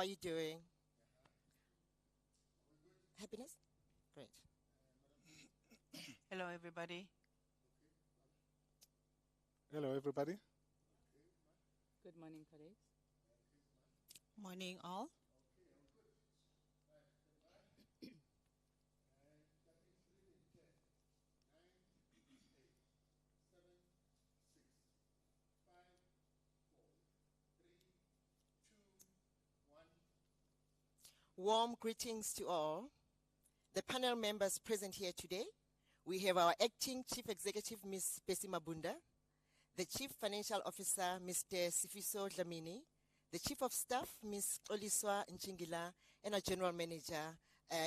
are you doing? Happiness? Great. Hello, everybody. Hello, everybody. Good morning, colleagues. Morning, all. Warm greetings to all. The panel members present here today. We have our Acting Chief Executive, Ms. Pesi Mabunda, the Chief Financial Officer, Mr. Sifiso Dlamini, the Chief of Staff, Ms. Oliswa Nchingila, and our General Manager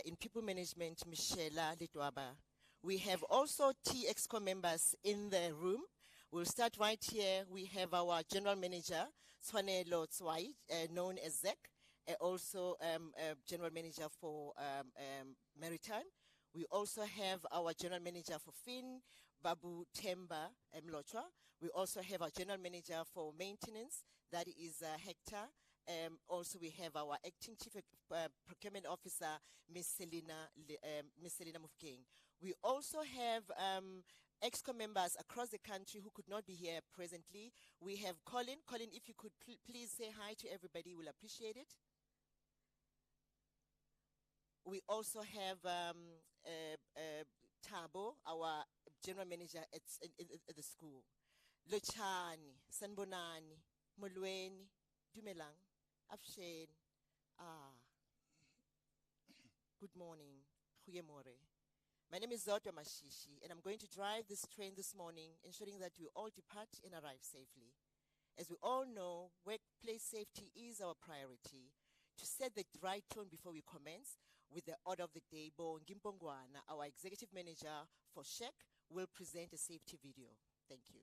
in People Management, Michela Litwaba. We have also TXCO members in the room. We'll start right here. We have our General Manager, Tshwanelo Tswai, known as Zek, also General Manager for Maritime. We also have our General Manager for Fin, Babu Temba Mlochwa. We also have our General Manager for Maintenance, that is Hector. Also, we have our Acting Chief Procurement Officer, Ms. Selina Mufking. We also have EXCO members across the country who could not be here presently. We have Colin. Colin, if you could please say hi to everybody, we'll appreciate it. We also have Tabo, our General Manager at the school. Lochani, Sanbonani, Molweni, Dumelang, Afshen. Good morning. Goeiemorgen. My name is Zodwa Mashishi, and I'm going to drive this train this morning, ensuring that we all depart and arrive safely. As we all know, workplace safety is our priority. To set the right tone before we commence with the order of the day, Bo Ngimpongwana, our Executive Manager for SHEC, will present a safety video. Thank you.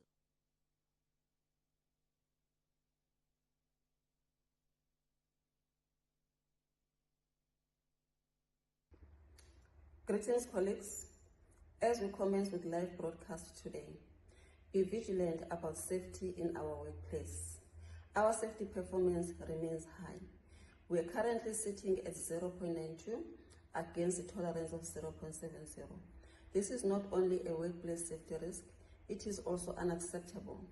Greetings, colleagues. As we commence with live broadcast today, be vigilant about safety in our workplace. Our safety performance remains high. We are currently sitting at 0.92 against a tolerance of 0.70. This is not only a workplace safety risk, it is also unacceptable.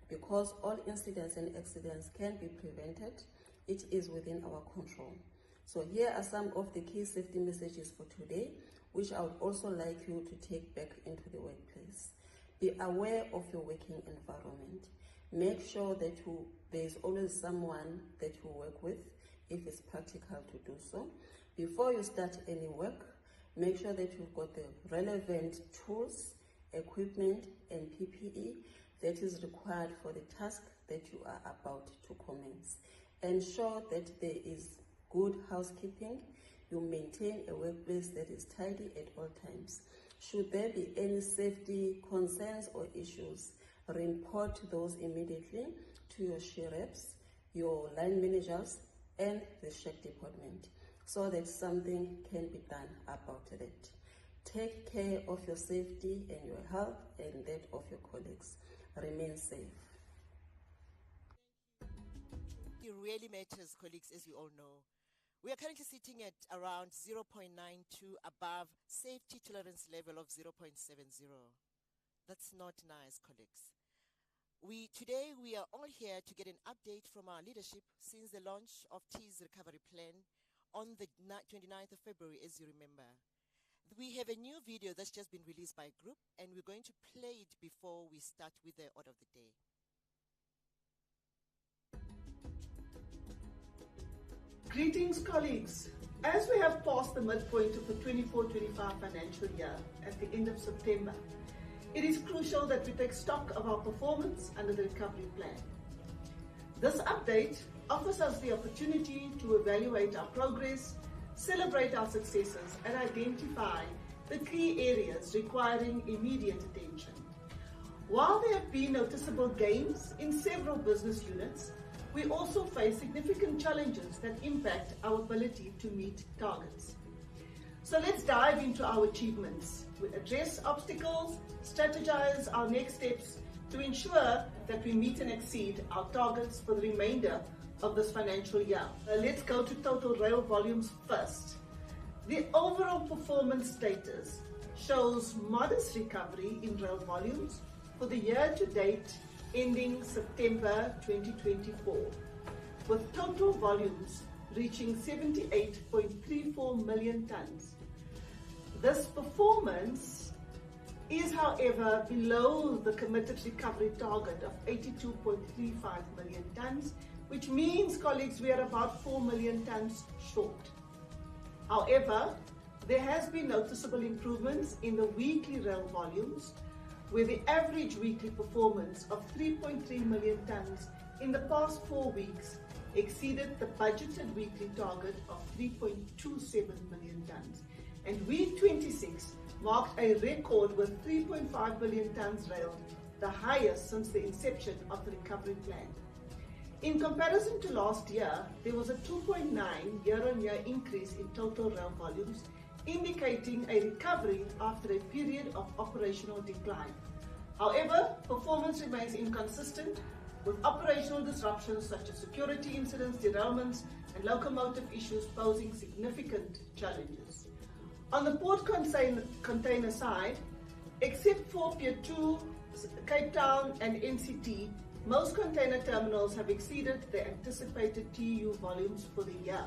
Because all incidents and accidents can be prevented, it is within our control. So here are some of the key safety messages for today, which I would also like you to take back into the workplace. Be aware of your working environment. Make sure that there is always someone that you work with, if it's practical to do so. Before you start any work, make sure that you've got the relevant tools, equipment, and PPE that is required for the task that you are about to commence. Ensure that there is good housekeeping. You maintain a workplace that is tidy at all times. Should there be any safety concerns or issues, report those immediately to your sheriffs, your line managers, and the SHEC department, so that something can be done about it. Take care of your safety and your health and that of your colleagues. Remain safe. It really matters, colleagues, as we all know. We are currently sitting at around 0.92 above safety tolerance level of 0.70. That's not nice, colleagues. Today we are all here to get an update from our leadership since the launch of T's recovery plan on the 29th of February, as you remember. We have a new video that's just been released by a group, and we're going to play it before we start with the order of the day. Greetings, colleagues. As we have passed the midpoint of the 24-25 financial year at the end of September, it is crucial that we take stock of our performance under the recovery plan. This update offers us the opportunity to evaluate our progress, celebrate our successes, and identify the key areas requiring immediate attention. While there have been noticeable gains in several business units, we also face significant challenges that impact our ability to meet targets. So let's dive into our achievements. We address obstacles, strategize our next steps, to ensure that we meet and exceed our targets for the remainder of this financial year. Let's go to total rail volumes first. The overall performance status shows modest recovery in rail volumes for the year to date ending September 2024, with total volumes reaching 78.34 million tons. This performance is, however, below the committed recovery target of 82.35 million tons, which means, colleagues, we are about 4 million tons short. However, there has been noticeable improvements in the weekly rail volumes, where the average weekly performance of 3.3 million tons in the past 4 weeks exceeded the budgeted weekly target of 3.27 million tons. And week 26 marked a record with 3.5 billion tons railed, the highest since the inception of the recovery plan. In comparison to last year, there was a 2.9 year-on-year increase in total rail volumes, indicating a recovery after a period of operational decline. However, performance remains inconsistent, with operational disruptions such as security incidents, derailments, and locomotive issues posing significant challenges. On the port container side, except for Pier 2, Cape Town, and NCT, most container terminals have exceeded the anticipated TEU volumes for the year.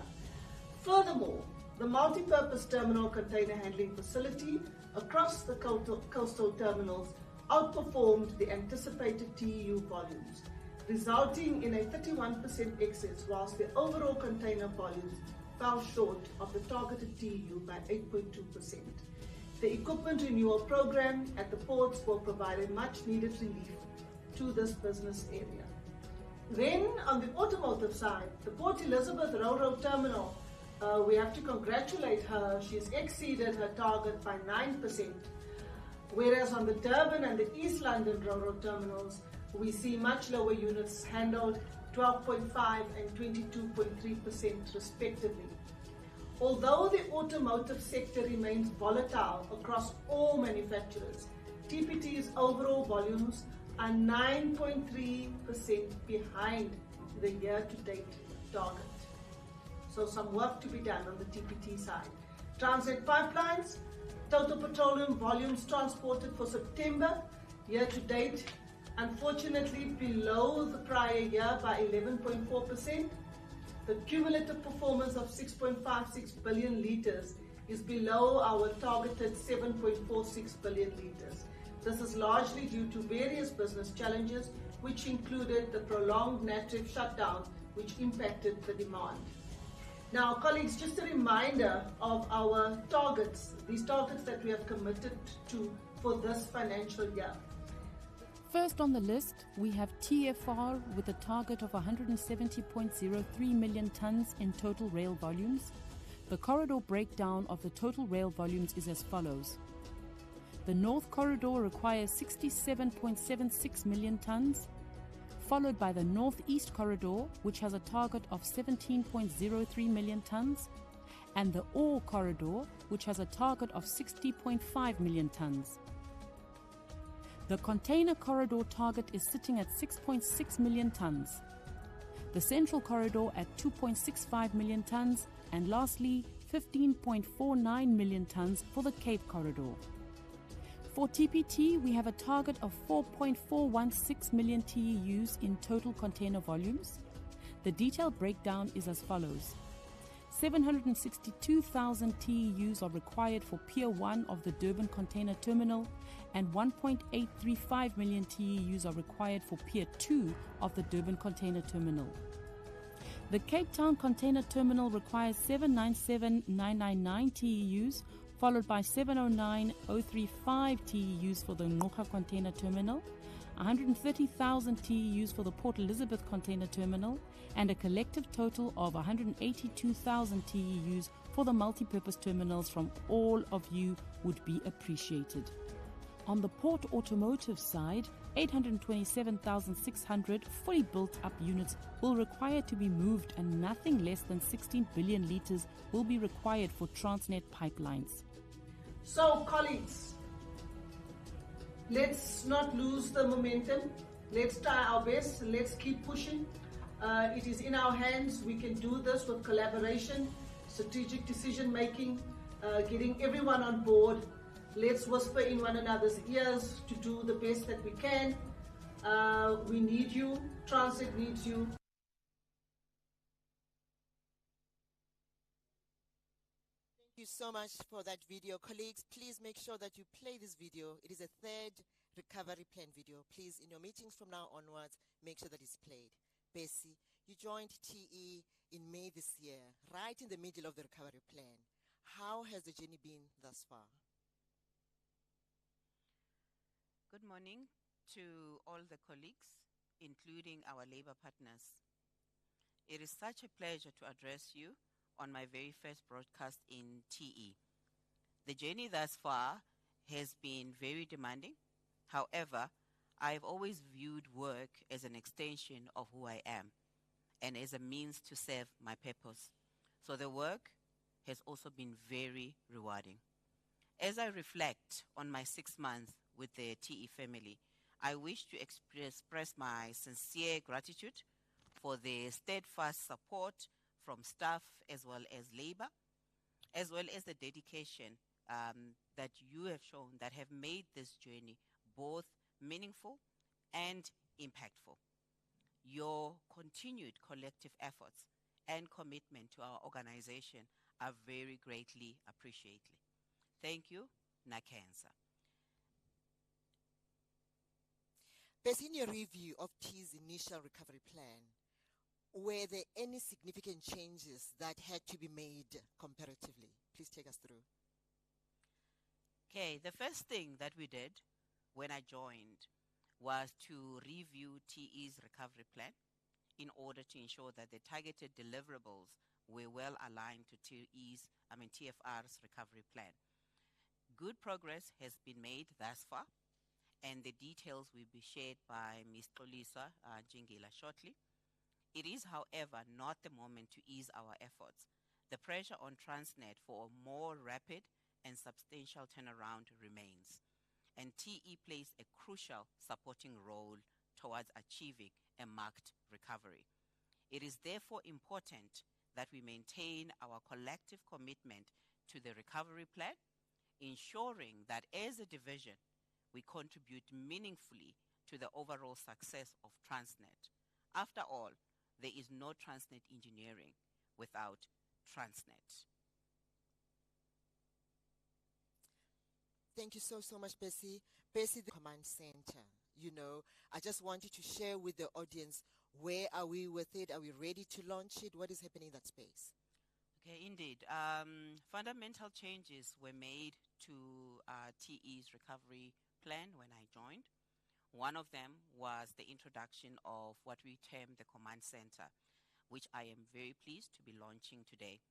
Furthermore, the multi-purpose terminal container handling facility across the coastal terminals outperformed the anticipated TEU volumes, resulting in a 31% excess, whilst the overall container volumes fell short of the targeted TEU by 8.2%. The equipment renewal program at the ports will provide a much-needed relief to this business area. Then, on the automotive side, the Port Elizabeth Railroad Terminal, we have to congratulate her. She's exceeded her target by 9%, whereas on the Durban and the East London Railroad Terminals, we see much lower units handled, 12.5% and 22.3% respectively. Although the automotive sector remains volatile across all manufacturers, TPT's overall volumes are 9.3% behind the year-to-date target. So some work to be done on the TPT side. Transnet pipelines, total petroleum volumes transported for September year-to-date, unfortunately below the prior year by 11.4%. The cumulative performance of 6.56 billion litres is below our targeted 7.46 billion litres. This is largely due to various business challenges, which included the prolonged NATREF shutdown, which impacted the demand. Now, colleagues, just a reminder of our targets, these targets that we have committed to for this financial year. First on the list, we have TFR with a target of 170.03 million tonnes in total rail volumes. The corridor breakdown of the total rail volumes is as follows. The North Corridor requires 67.76 million tonnes, followed by the North-East Corridor, which has a target of 17.03 million tonnes, and the Ore Corridor, which has a target of 60.5 million tonnes. The Container Corridor target is sitting at 6.6 million tonnes, the Central Corridor at 2.65 million tonnes, and lastly 15.49 million tonnes for the Cape Corridor. For TPT, we have a target of 4.416 million TEUs in total container volumes. The detailed breakdown is as follows. 762,000 TEUs are required for Pier 1 of the Durban Container Terminal, and 1.835 million TEUs are required for Pier 2 of the Durban Container Terminal. The Cape Town Container Terminal requires 797,999 TEUs, followed by 709,035 TEUs for the Ngqura Container Terminal, 130,000 TEUs for the Port Elizabeth Container Terminal, and a collective total of 182,000 TEUs for the multi-purpose terminals from all of you would be appreciated. On the port automotive side, 827,600 fully built up units will require to be moved, and nothing less than 16 billion litres will be required for Transnet pipelines. So, colleagues, Let's not lose the momentum. Let's try our best. Let's keep pushing. It is in our hands. We can do this with collaboration, strategic decision making, getting everyone on board. Let's whisper in one another's ears to do the best that we can. We need you. Transnet needs you. Thank you so much for that video. Colleagues, please make sure that you play this video. It is a third recovery plan video. Please, in your meetings from now onwards, make sure that it's played. Bessie, you joined TE in May this year, right in the middle of the recovery plan. How has the journey been thus far? Good morning to all the colleagues, including our labor partners. It is such a pleasure to address you on my very first broadcast in TE. The journey thus far has been very demanding. However, I've always viewed work as an extension of who I am and as a means to serve my purpose. So the work has also been very rewarding. As I reflect on my 6 months with the TE family, I wish to express my sincere gratitude for the steadfast support from staff as well as labor, as well as the dedication that you have shown that have made this journey both meaningful and impactful. Your continued collective efforts and commitment to our organization are very greatly appreciated. Thank you, Nakensa. Based in your review of TE's initial recovery plan, were there any significant changes that had to be made comparatively? Please take us through. Okay, the first thing that we did when I joined was to review TE's recovery plan in order to ensure that the targeted deliverables were well aligned to TFR's recovery plan. Good progress has been made thus far, and the details will be shared by Ms. Xolisa Jingila shortly. It is, however, not the moment to ease our efforts. The pressure on Transnet for a more rapid and substantial turnaround remains, and TE plays a crucial supporting role towards achieving a marked recovery. It is therefore important that we maintain our collective commitment to the recovery plan, ensuring that as a division, we contribute meaningfully to the overall success of Transnet. After all, there is no Transnet engineering without Transnet. Thank you so much, Bessie. Bessie, the command center. I just want you to share with the audience, where are we with it? Are we ready to launch it? What is happening in that space? Okay, indeed. Fundamental changes were made to TE's recovery plan when I joined. One of them was the introduction of what we term the command center, which I am very pleased to be launching today.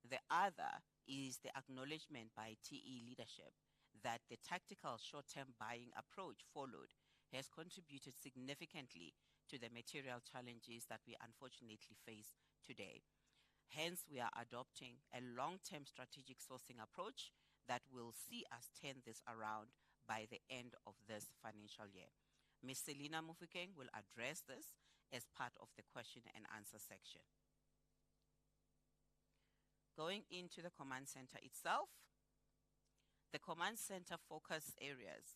The other is the acknowledgement by TE leadership that the tactical short-term buying approach followed has contributed significantly to the material challenges that we unfortunately face today. Hence, we are adopting a long-term strategic sourcing approach that will see us turn this around by the end of this financial year. Ms. Selina Mufokeng will address this as part of the question and answer section. Going into the command center itself, the command center focus areas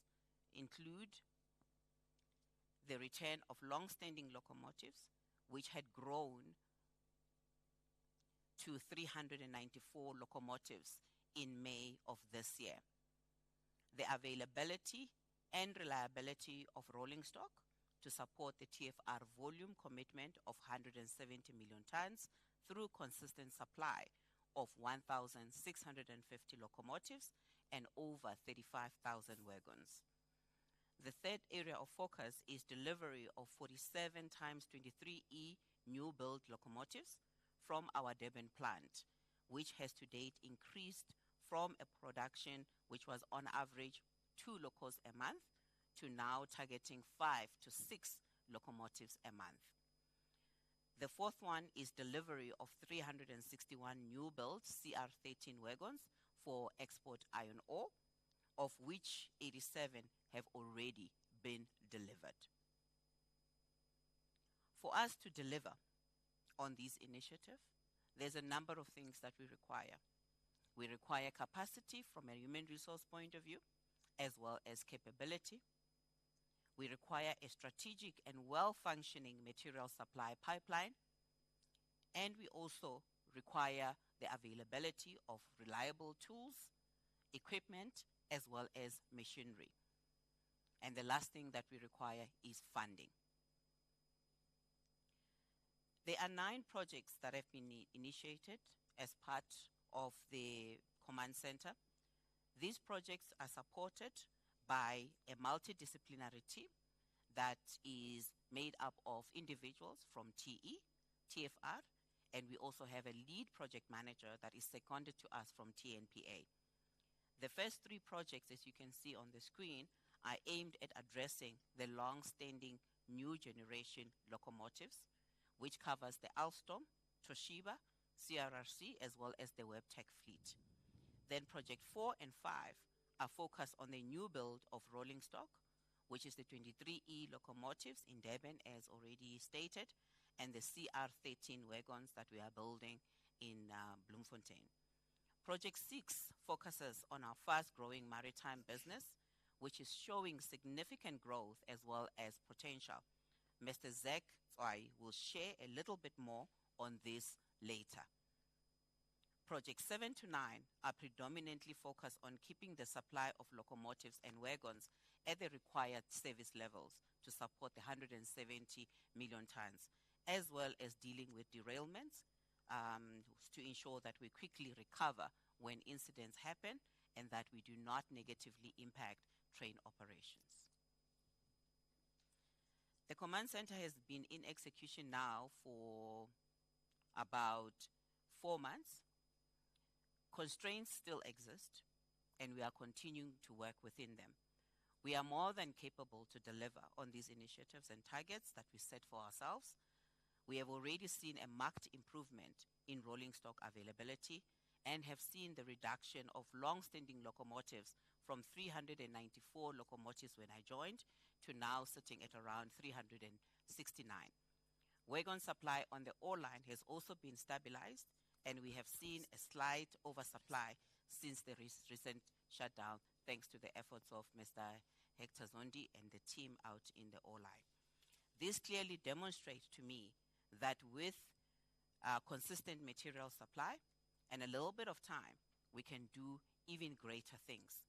include the return of long-standing locomotives, which had grown to 394 locomotives in May of this year. The availability and reliability of rolling stock to support the TFR volume commitment of 170 million tons through consistent supply of 1,650 locomotives and over 35,000 wagons. The third area of focus is delivery of 47 times 23E new build locomotives from our Durban plant, which has to date increased from a production which was on average 2 locos a month to now targeting 5 to 6 locomotives a month. The fourth one is delivery of 361 new build CR13 wagons for export iron ore. of which 87 have already been delivered. For us to deliver on these initiatives, there's a number of things that we require. We require capacity from a human resource point of view, as well as capability. We require a strategic and well-functioning material supply pipeline, and we also require the availability of reliable tools, equipment, as well as machinery. And the last thing that we require is funding. There are 9 projects that have been initiated as part of the command center. These projects are supported by a multidisciplinary team that is made up of individuals from TE, TFR, and we also have a lead project manager that is seconded to us from TNPA. The first 3 projects, as you can see on the screen, are aimed at addressing the long-standing new generation locomotives, which covers the Alstom, Toshiba, CRRC, as well as the WebTech fleet. Then Project 4 and 5 are focused on the new build of rolling stock, which is the 23E locomotives in Durban, as already stated, and the CR13 wagons that we are building in Bloemfontein. Project 6 focuses on our fast-growing maritime business, which is showing significant growth as well as potential. Mr. Zek Tswai will share a little bit more on this later. Projects 7 to 9 are predominantly focused on keeping the supply of locomotives and wagons at the required service levels to support the 170 million tons, as well as dealing with derailments to ensure that we quickly recover when incidents happen and that we do not negatively impact train operations. The command center has been in execution now for about 4 months. Constraints still exist, and we are continuing to work within them. We are more than capable to deliver on these initiatives and targets that we set for ourselves. We have already seen a marked improvement in rolling stock availability and have seen the reduction of long-standing locomotives from 394 locomotives when I joined to now sitting at around 369. Wagon supply on the ore line has also been stabilized, and we have seen a slight oversupply since the recent shutdown, thanks to the efforts of Mr. Hector Zondi and the team out in the ore line. This clearly demonstrates to me that with consistent material supply and a little bit of time, we can do even greater things.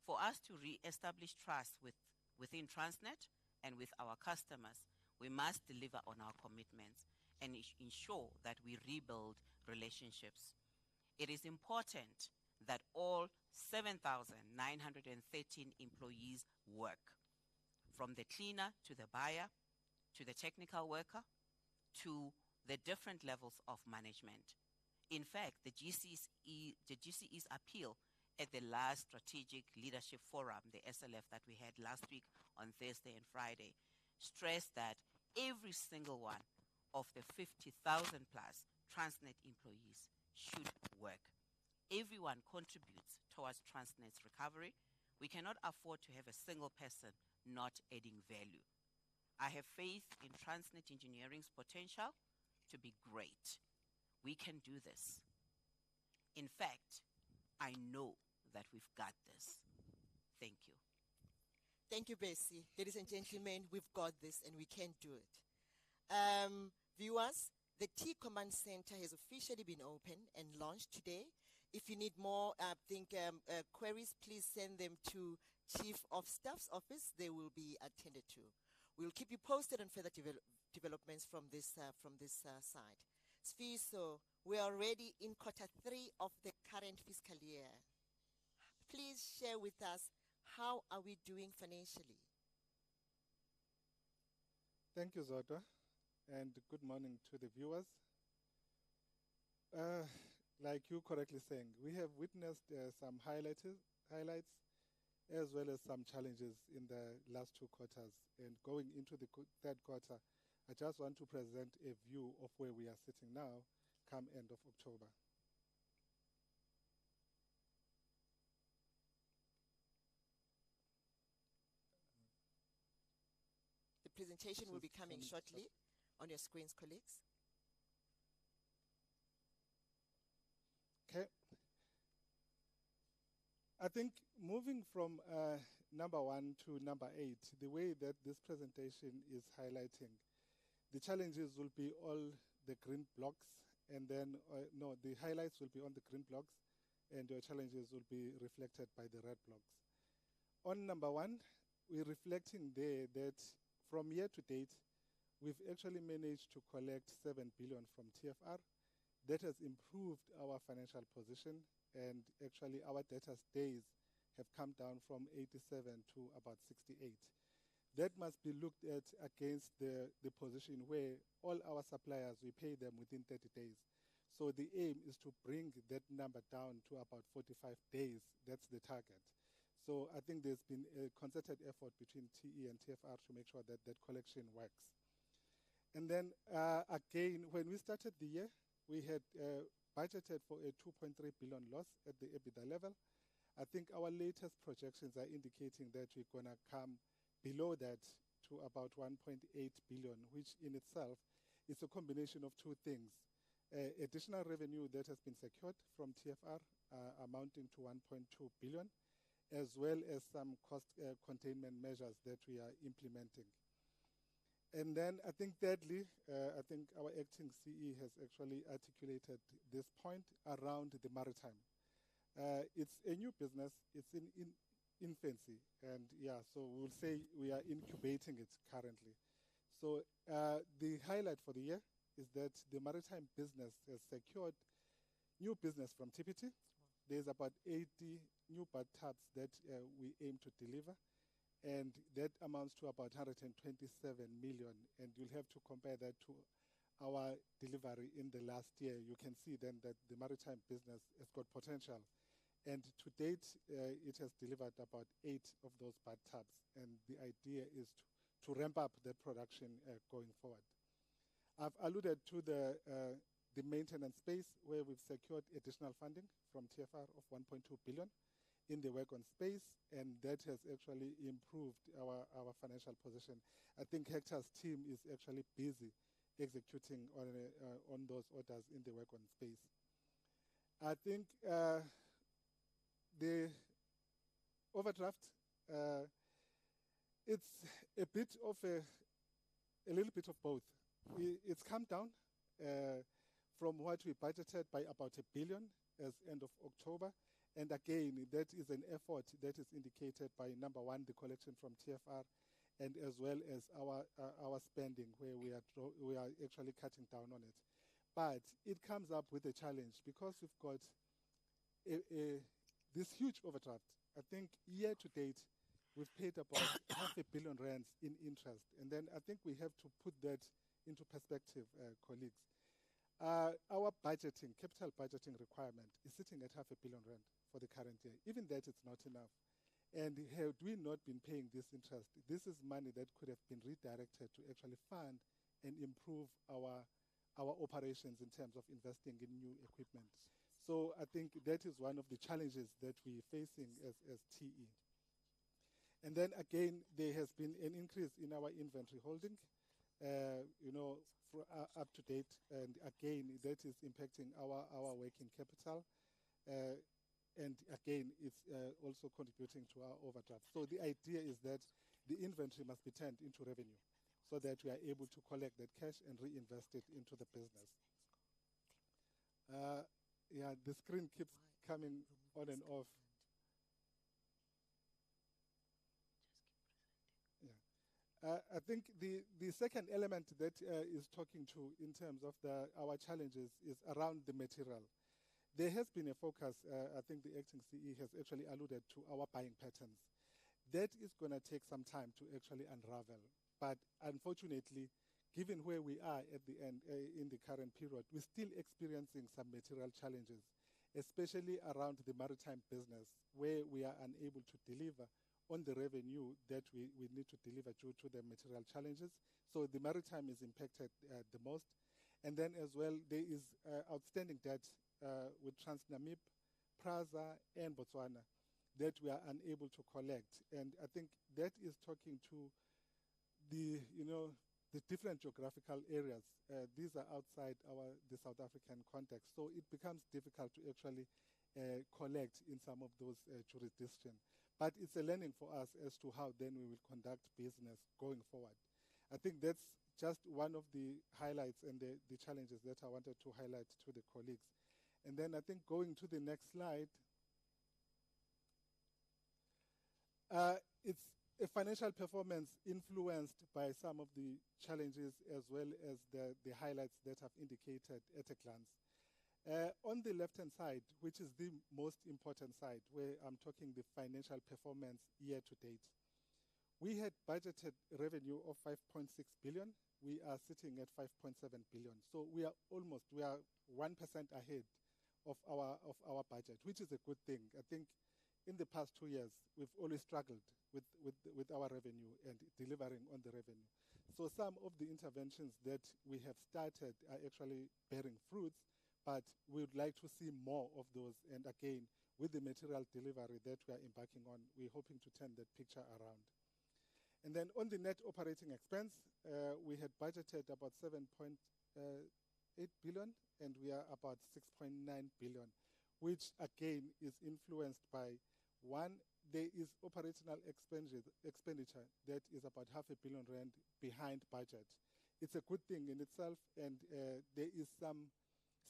For us to re-establish trust within Transnet and with our customers, we must deliver on our commitments and ensure that we rebuild relationships. It is important that all 7,913 employees work, from the cleaner to the buyer, to the technical worker, to the different levels of management. In fact, the GCE's appeal at the last Strategic Leadership Forum, the SLF that we had last week on Thursday and Friday, stressed that every single one of the 50,000 plus Transnet employees should work. Everyone contributes towards Transnet's recovery. We cannot afford to have a single person not adding value. I have faith in Transnet Engineering's potential to be great. We can do this. In fact, I know that we've got this. Thank you. Thank you, Bessie. Ladies and gentlemen, we've got this and we can do it. Viewers, the T Command Center has officially been opened and launched today. If you need more queries, please send them to Chief of Staff's office. They will be attended to. We'll keep you posted on further developments from this side. Sfiso, we are already in Q3 of the current fiscal year. Please share with us, how are we doing financially? Thank you, Zodwa, and good morning to the viewers. Like you correctly saying, we have witnessed some highlights as well as some challenges in the last 2 quarters. And going into the third quarter, I just want to present a view of where we are sitting now, come end of October. presentation will be coming coming shortly on your screens, colleagues. Okay. I think moving from number 1 to number 8, the way that this presentation is highlighting, the challenges will be all the green blocks, and then, no, the highlights will be on the green blocks, and your challenges will be reflected by the red blocks. On number 1, we're reflecting there that from year to date, we've actually managed to collect 7 billion from TFR. That has improved our financial position, and actually our debtors days have come down from 87 to about 68. That must be looked at against the position where all our suppliers, we pay them within 30 days. So the aim is to bring that number down to about 45 days. That's the target. So I think there's been a concerted effort between TE and TFR to make sure that that collection works. And then again, when we started the year, we had budgeted for a 2.3 billion loss at the EBITDA level. I think our latest projections are indicating that we're going to come below that to about 1.8 billion, which in itself is a combination of two things. Additional revenue that has been secured from TFR amounting to 1.2 billion, as well as some cost containment measures that we are implementing. And then I think thirdly, I think our acting CE has actually articulated this point around the maritime. It's a new business, it's in infancy, and yeah, so we'll say we are incubating it currently. So the highlight for the year is that the maritime business has secured new business from TPT. There's about 80 new bathtubs that we aim to deliver, and that amounts to about 127 million, and you'll have to compare that to our delivery in the last year. You can see then that the maritime business has got potential. And to date, it has delivered about 8 of those bathtubs, and the idea is to ramp up that production going forward. I've alluded to the maintenance space, where we've secured additional funding from TFR of 1.2 billion in the work on space, and that has actually improved our financial position. I think Hector's team is actually busy executing on those orders in the work on space. I think the overdraft, it's a bit of a little bit of both. It's come down from what we budgeted by about 1 billion as end of October. And again, that is an effort that is indicated by number 1, the collection from TFR, and as well as our spending, where we are actually cutting down on it. But it comes up with a challenge because we've got this huge overdraft. I think year to date, we've paid about R500 million in interest. And then I think we have to put that into perspective, colleagues. Our budgeting, capital budgeting requirement is sitting at R500 million for the current year. Even that, it's not enough. And had we not been paying this interest, this is money that could have been redirected to actually fund and improve our operations in terms of investing in new equipment. So I think that is one of the challenges that we're facing as TE. And then again, there has been an increase in our inventory holding, up to date. And again, that is impacting our working capital. And again, it's also contributing to our overdraft. So the idea is that the inventory must be turned into revenue so that we are able to collect that cash and reinvest it into the business. Yeah, the screen keeps coming on and off. Yeah. I think the second element that is talking to in terms of our challenges is around the material. There has been a focus, I think the acting CE has actually alluded to our buying patterns. That is going to take some time to actually unravel. But unfortunately, given where we are at the end in the current period, we're still experiencing some material challenges, especially around the maritime business, where we are unable to deliver on the revenue that we need to deliver due to the material challenges. So the maritime is impacted the most. And then as well, there is outstanding debt with Transnet, Praza, and Botswana that we are unable to collect. And I think that is talking to the different geographical areas. These are outside the South African context, so it becomes difficult to actually collect in some of those jurisdictions. But it's a learning for us as to how then we will conduct business going forward. I think that's just one of the highlights and the challenges that I wanted to highlight to the colleagues. And then I think going to the next slide, it's a financial performance influenced by some of the challenges as well as the highlights that I've indicated at a glance. On the left-hand side, which is the most important side, where I'm talking the financial performance year to date, we had budgeted revenue of 5.6 billion. We are sitting at 5.7 billion. So we are 1% ahead of our budget, which is a good thing. I think in the past 2 years, we've always struggled with our revenue and delivering on the revenue. So some of the interventions that we have started are actually bearing fruits, but we would like to see more of those. And again, with the material delivery that we are embarking on, we're hoping to turn that picture around. And then on the net operating expense, we had budgeted about 7.8 billion, and we are about 6.9 billion, which again is influenced by, one, there is operational expenditure that is about R500 million behind budget. It's a good thing in itself, and there is some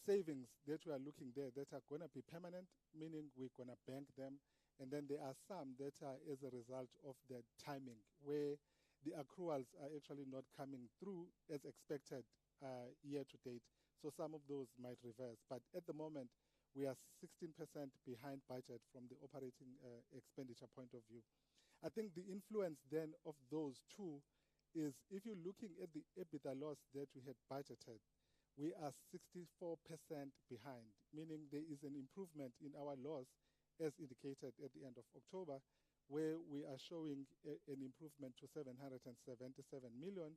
savings that we are looking there that are going to be permanent, meaning we're going to bank them. And then there are some that are as a result of the timing, where the accruals are actually not coming through as expected year to date. So some of those might reverse. But at the moment, we are 16% behind budget from the operating expenditure point of view. I think the influence then of those two is, if you're looking at the EBITDA loss that we had budgeted, we are 64% behind, meaning there is an improvement in our loss as indicated at the end of October, where we are showing an improvement to 777 million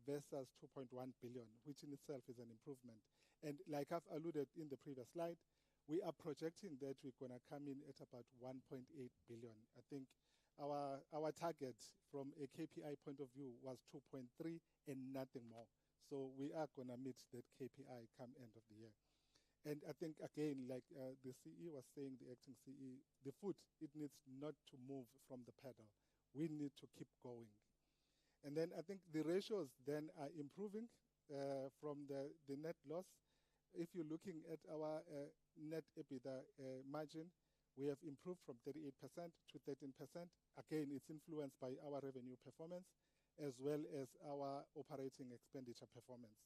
versus 2.1 billion, which in itself is an improvement. And like I've alluded in the previous slide, we are projecting that we're going to come in at about 1.8 billion. I think our target from a KPI point of view was 2.3 and nothing more. So we are going to meet that KPI come end of the year. And I think, again, like the CE was saying, the acting CE, the foot, it needs not to move from the pedal. We need to keep going. And then I think the ratios then are improving from the net loss. If you're looking at our net EBITDA margin, we have improved from 38% to 13%. Again, it's influenced by our revenue performance as well as our operating expenditure performance.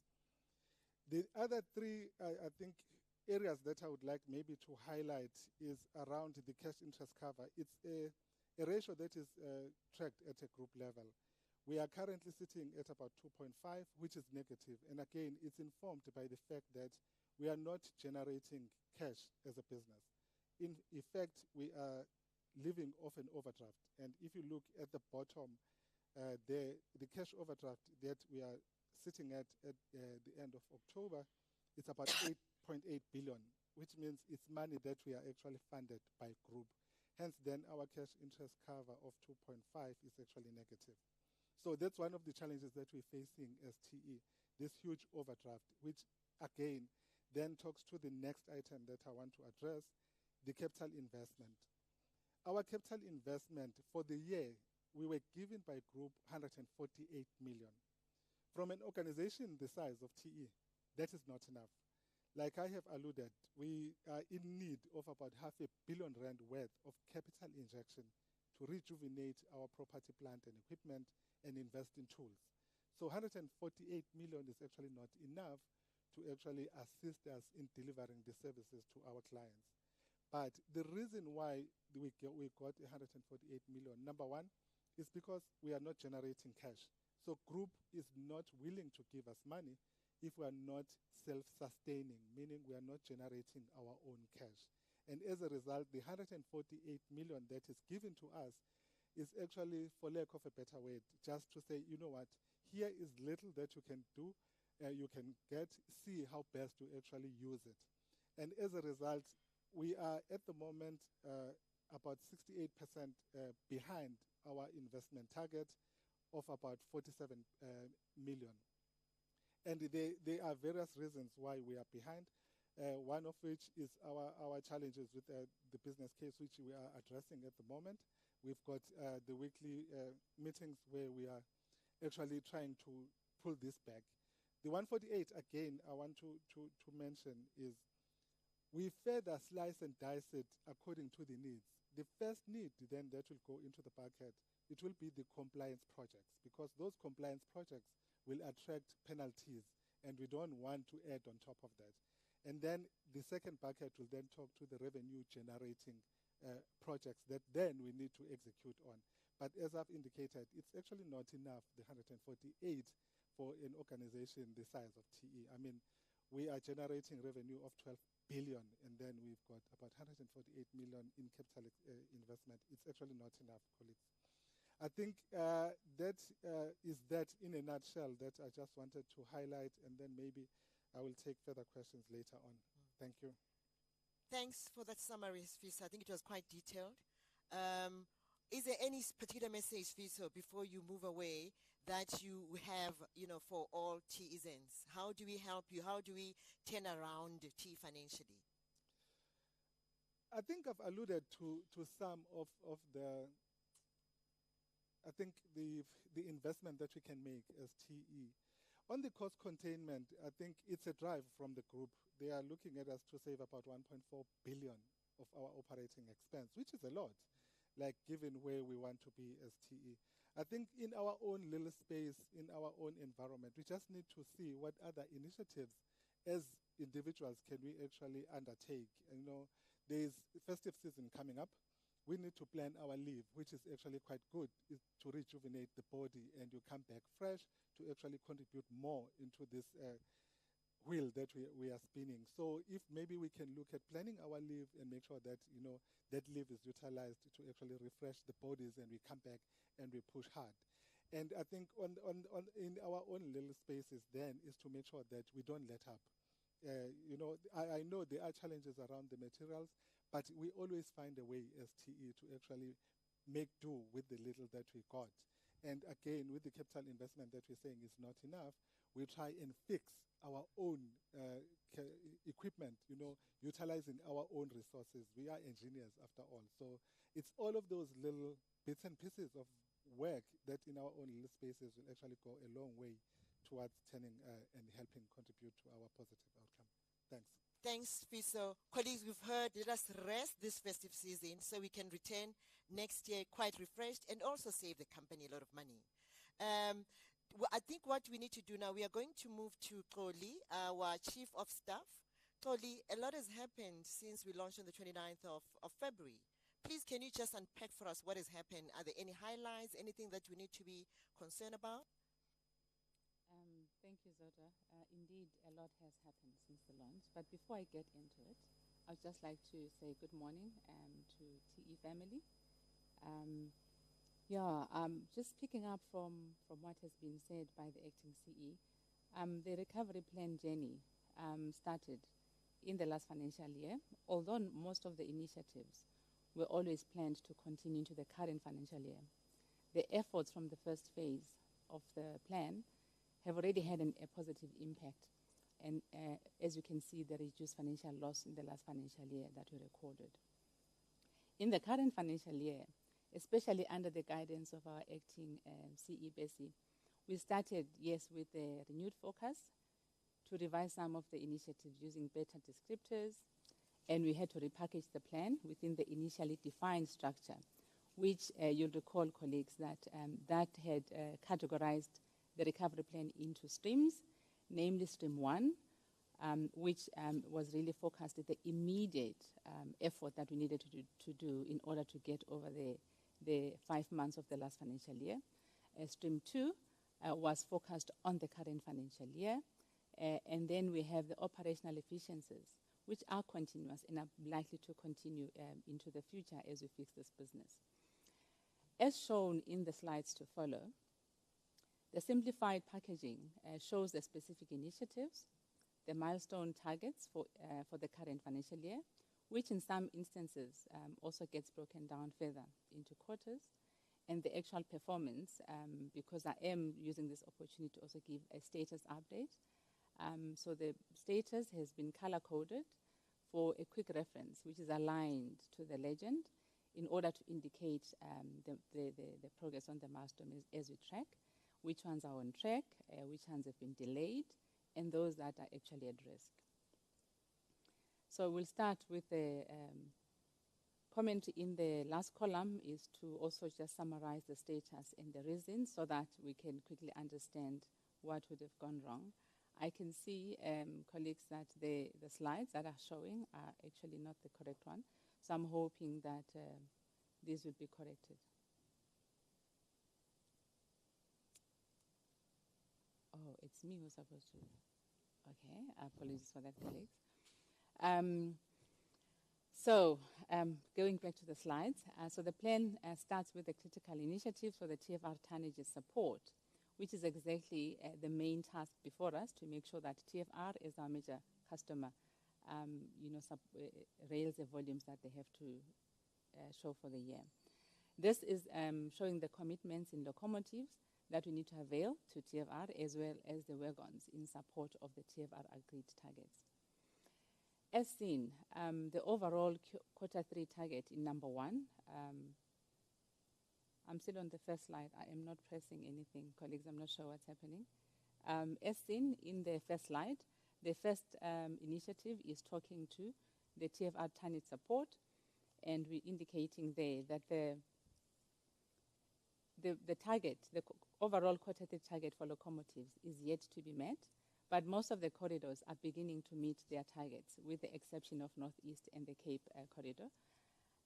The other three, I think, areas that I would like maybe to highlight is around the cash interest cover. It's a ratio that is tracked at a group level. We are currently sitting at about 2.5, which is negative. And again, it's informed by the fact that we are not generating cash as a business. In effect, we are living off an overdraft. And if you look at the bottom, the cash overdraft that we are sitting at the end of October, it's about 8.8 billion, which means it's money that we are actually funded by group. Hence, then our cash interest cover of 2.5 is actually negative. So that's one of the challenges that we're facing as TE, this huge overdraft, which again then talks to the next item that I want to address, the capital investment. Our capital investment for the year, we were given by group 148 million. From an organization the size of TE, that is not enough. Like I have alluded, we are in need of about R500 million worth of capital injection to rejuvenate our property, plant and equipment and invest in tools. So 148 million is actually not enough to actually assist us in delivering the services to our clients. But the reason why we got 148 million, number one, is because we are not generating cash. So group is not willing to give us money if we are not self-sustaining, meaning we are not generating our own cash. And as a result, the 148 million that is given to us is actually, for lack of a better word, just to say, you know what, here is little that you can do, you can see how best to actually use it. And as a result, we are at the moment about 68% behind our investment target of about 47 million. And there are various reasons why we are behind, one of which is our challenges with the business case, which we are addressing at the moment. We've got the weekly meetings where we are actually trying to pull this back. The 148, again, I want to mention is we further slice and dice it according to the needs. The first need then that will go into the bucket, it will be the compliance projects, because those compliance projects will attract penalties, and we don't want to add on top of that. And then the second bucket will then talk to the revenue generating projects that then we need to execute on. But as I've indicated, it's actually not enough, the 148, for an organization the size of TE. I mean, we are generating revenue of 12 billion, and then we've got about 148 million in capital investment. It's actually not enough, colleagues. I think that is that in a nutshell that I just wanted to highlight, and then maybe I will take further questions later on. Thank you. Thanks for that summary, Sfiso. I think it was quite detailed. Is there any particular message, Sfiso, before you move away, that you have, for all TEzens? How do we help you? How do we turn around TE financially? I think I've alluded to some of the investment that we can make as TE. On the cost containment, I think it's a drive from the group. They are looking at us to save about 1.4 billion of our operating expense, which is a lot, like given where we want to be as TE. I think in our own little space, in our own environment, we just need to see what other initiatives as individuals can we actually undertake. There's festive season coming up. We need to plan our leave, which is actually quite good, is to rejuvenate the body, and you come back fresh to actually contribute more into this wheel that we are spinning. So if maybe we can look at planning our leave and make sure that, that leave is utilized to actually refresh the bodies, and we come back and we push hard. And I think in our own little spaces then is to make sure that we don't let up. I know there are challenges around the materials, but we always find a way as TE to actually make do with the little that we got. And again, with the capital investment that we're saying is not enough, we try and fix our own equipment, utilizing our own resources. We are engineers after all. So it's all of those little bits and pieces of work that in our own little spaces will actually go a long way towards turning and helping contribute to our positive outcome. Thanks. Thanks, Sfiso. Colleagues, we've heard, let us rest this festive season so we can return next year quite refreshed and also save the company a lot of money. I think what we need to do now, we are going to move to Xoli, our Chief of Staff. Xoli, a lot has happened since we launched on the 29th of February. Please, can you just unpack for us what has happened? Are there any highlights, anything that we need to be concerned about? Thank you, Zota. Indeed, a lot has happened since the launch. But before I get into it, I'd just like to say good morning to TE family. Just picking up from what has been said by the acting CE, the recovery plan journey started in the last financial year, although most of the initiatives were always planned to continue into the current financial year. The efforts from the first phase of the plan have already had a positive impact. And as you can see, the reduced financial loss in the last financial year that we recorded. In the current financial year, especially under the guidance of our acting CE Bessie, we started, yes, with a renewed focus to revise some of the initiatives using better descriptors, and we had to repackage the plan within the initially defined structure, which you'll recall, colleagues, that had categorized the recovery plan into streams, namely Stream 1, which was really focused at the immediate effort that we needed to do in order to get over the 5 months of the last financial year. Stream 2 was focused on the current financial year. And then we have the operational efficiencies, which are continuous and are likely to continue into the future as we fix this business. As shown in the slides to follow, the simplified packaging shows the specific initiatives, the milestone targets for the current financial year, which in some instances also gets broken down further into quarters, and the actual performance, because I am using this opportunity to also give a status update. So the status has been color-coded for a quick reference, which is aligned to the legend in order to indicate the progress on the milestone as we track, which ones are on track, which ones have been delayed, and those that are actually at risk. So we'll start with the comment in the last column is to also just summarize the status and the reasons so that we can quickly understand what would have gone wrong. I can see, colleagues, that the slides that are showing are actually not the correct one. So I'm hoping that these will be corrected. Oh, it's me who's supposed to. Okay, apologies for that, colleagues. Going back to the slides, so the plan starts with the critical initiatives for the TFR tonnages support, which is exactly the main task before us to make sure that TFR is our major customer, rails the volumes that they have to show for the year. This is showing the commitments in locomotives that we need to avail to TFR as well as the wagons in support of the TFR agreed targets. As seen, the overall Q3 target in number 1, I'm still on the first slide. I am not pressing anything, colleagues. I'm not sure what's happening. As seen in the first slide, the first initiative is talking to the TFR tonnage support, and we're indicating there that the target, the overall Q3 target for locomotives is yet to be met, but most of the corridors are beginning to meet their targets, with the exception of Northeast and the Cape corridor.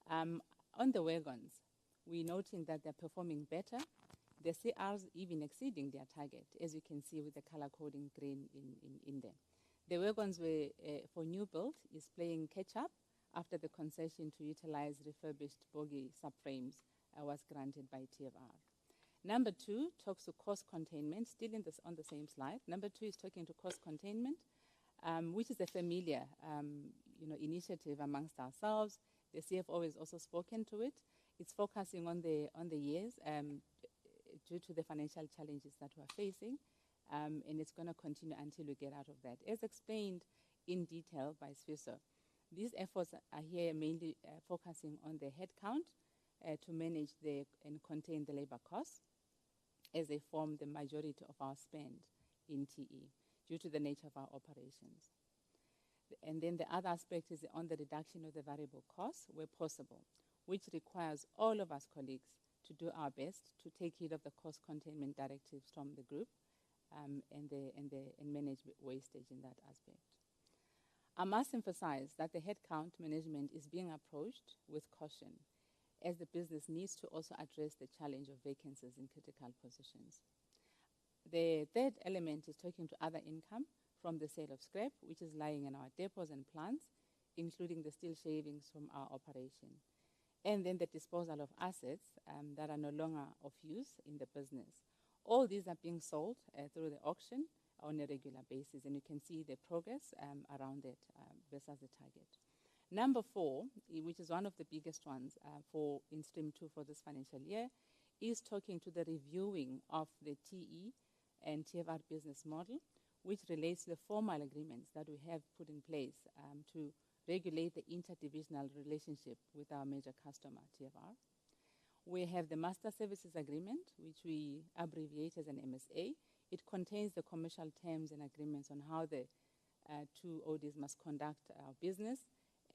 On the wagons, we're noting that they're performing better. The CRs even exceeding their target, as you can see with the color coding green in there. The wagons were, for new build, is playing catch up after the concession to utilize refurbished bogie subframes was granted by TFR. Number 2 talks to cost containment, still on the same slide. Number 2 is talking to cost containment, which is a familiar initiative amongst ourselves. The CFO has also spoken to it. It's focusing on the years due to the financial challenges that we're facing, and it's going to continue until we get out of that. As explained in detail by Sfiso, these efforts are here mainly focusing on the headcount to manage and contain the labor costs, as they form the majority of our spend in TE due to the nature of our operations. And then the other aspect is on the reduction of the variable costs where possible, which requires all of us colleagues to do our best to take heed of the cost containment directives from the group and manage wastage in that aspect. I must emphasize that the headcount management is being approached with caution, as the business needs to also address the challenge of vacancies in critical positions. The third element is talking to other income from the sale of scrap, which is lying in our depots and plants, including the steel shavings from our operation. And then the disposal of assets that are no longer of use in the business. All these are being sold through the auction on a regular basis, and you can see the progress around it versus the target. Number 4, which is one of the biggest ones in Stream 2 for this financial year, is talking to the reviewing of the TE and TFR business model, which relates to the formal agreements that we have put in place to regulate the interdivisional relationship with our major customer, TFR. We have the Master Services Agreement, which we abbreviate as an MSA. It contains the commercial terms and agreements on how the two ODs must conduct our business,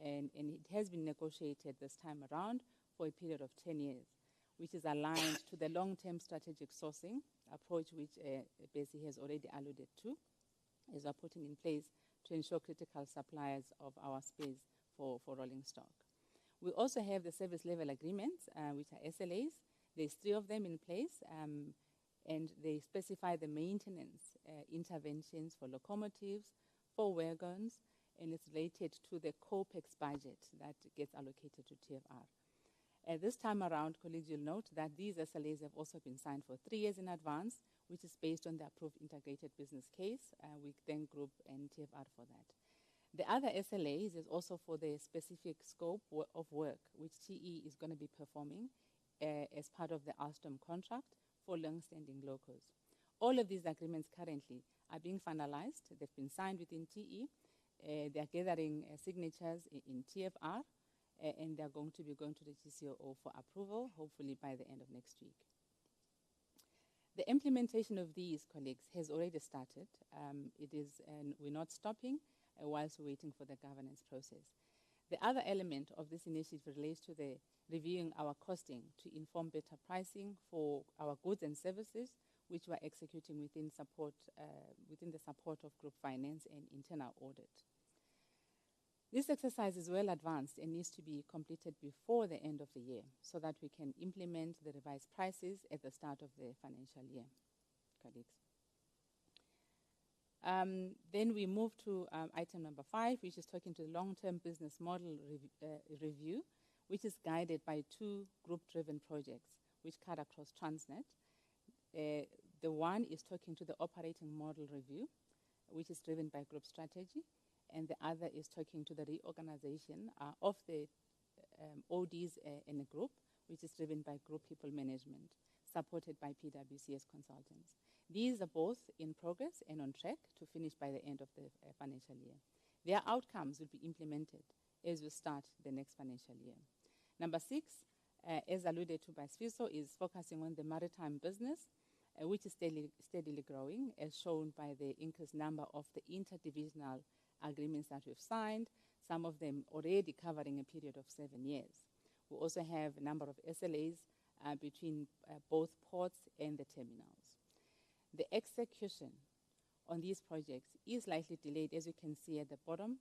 and it has been negotiated this time around for a period of 10 years, which is aligned to the long-term strategic sourcing approach, which Bessie has already alluded to, as we're putting in place to ensure critical suppliers of our space for rolling stock. We also have the service level agreements, which are SLAs. There's 3 of them in place, and they specify the maintenance interventions for locomotives, for wagons, and it's related to the COPEX budget that gets allocated to TFR. This time around, colleagues, you'll note that these SLAs have also been signed for 3 years in advance, which is based on the approved integrated business case with then Group and TFR for that. The other SLAs is also for the specific scope of work which TE is going to be performing as part of the Alstom contract for long-standing locals. All of these agreements currently are being finalized. They've been signed within TE. They're gathering signatures in TFR, and they're going to be going to the GCOO for approval, hopefully by the end of next week. The implementation of these, colleagues, has already started. And we're not stopping whilst we're waiting for the governance process. The other element of this initiative relates to the reviewing our costing to inform better pricing for our goods and services, which we're executing within the support of group finance and internal audit. This exercise is well advanced and needs to be completed before the end of the year so that we can implement the revised prices at the start of the financial year, colleagues. Then we move to item number 5, which is talking to the long-term business model review, which is guided by 2 group-driven projects which cut across Transnet. The one is talking to the operating model review, which is driven by group strategy, and the other is talking to the reorganization of the ODs in a group, which is driven by group people management, supported by PwC as consultants. These are both in progress and on track to finish by the end of the financial year. Their outcomes will be implemented as we start the next financial year. Number 6, as alluded to by Sfiso, is focusing on the maritime business, which is steadily growing, as shown by the increased number of the interdivisional agreements that we've signed, some of them already covering a period of 7 years. We also have a number of SLAs between both ports and the terminals. The execution on these projects is slightly delayed, as you can see at the bottom.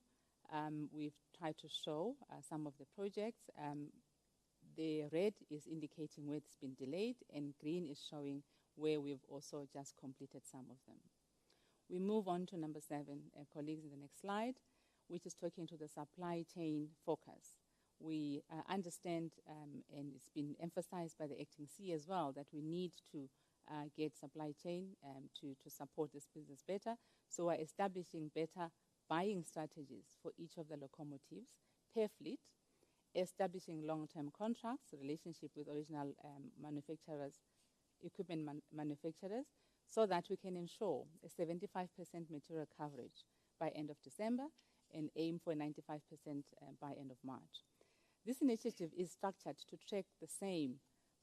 We've tried to show some of the projects. The red is indicating where it's been delayed, and green is showing where we've also just completed some of them. We move on to number 7, colleagues, in the next slide, which is talking to the supply chain focus. We understand, and it's been emphasized by the acting C as well, that we need to get supply chain to support this business better. So we're establishing better buying strategies for each of the locomotives per fleet, establishing long-term contracts, relationship with original manufacturers, equipment manufacturers, so that we can ensure a 75% material coverage by end of December and aim for 95% by end of March. This initiative is structured to track the same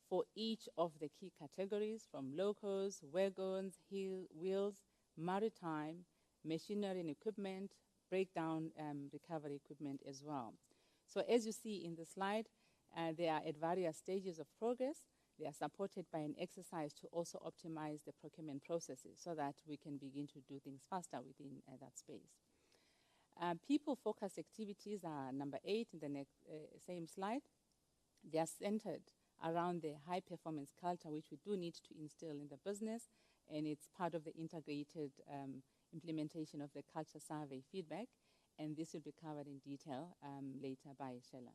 for each of the key categories, from locos, wagons, wheels, maritime, machinery and equipment, breakdown recovery equipment as well. So as you see in the slide, they are at various stages of progress. They are supported by an exercise to also optimize the procurement processes so that we can begin to do things faster within that space. People-focused activities are number 8 in the next, same slide. They are centered around the high-performance culture, which we do need to instill in the business, and it's part of the integrated implementation of the culture survey feedback, and this will be covered in detail later by Sheila.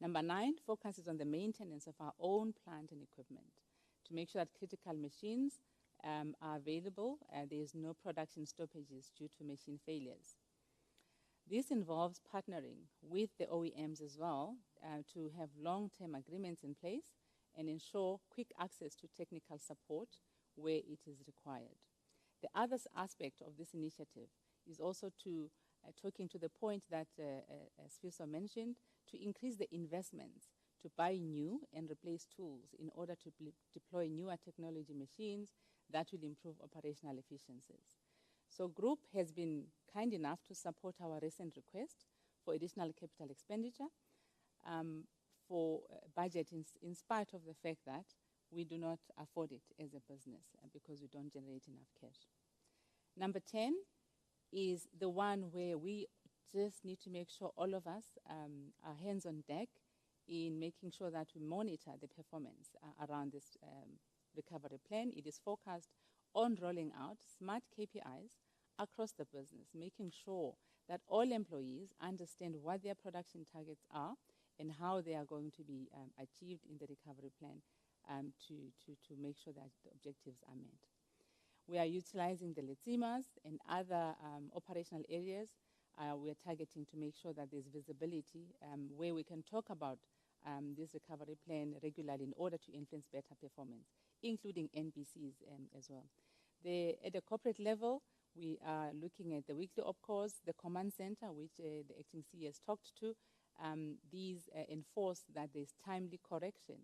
Number 9 focuses on the maintenance of our own plant and equipment to make sure that critical machines are available. There is no production stoppages due to machine failures. This involves partnering with the OEMs as well to have long-term agreements in place and ensure quick access to technical support where it is required. The other aspect of this initiative is also to, talking to the point that Sfiso mentioned, to increase the investments to buy new and replace tools in order to deploy newer technology machines that will improve operational efficiencies. So Group has been kind enough to support our recent request for additional capital expenditure for budget in spite of the fact that we do not afford it as a business because we don't generate enough cash. Number 10 is the one where we just need to make sure all of us are hands on deck in making sure that we monitor the performance around this recovery plan. It is focused on rolling out smart KPIs across the business, making sure that all employees understand what their production targets are and how they are going to be achieved in the recovery plan to make sure that the objectives are met. We are utilizing the Letsimas and other operational areas. We are targeting to make sure that there's visibility where we can talk about this recovery plan regularly in order to influence better performance, including NBCs as well. At the corporate level, we are looking at the weekly OPCOs, the command center, which the acting CEO has talked to. These enforce that there's timely correction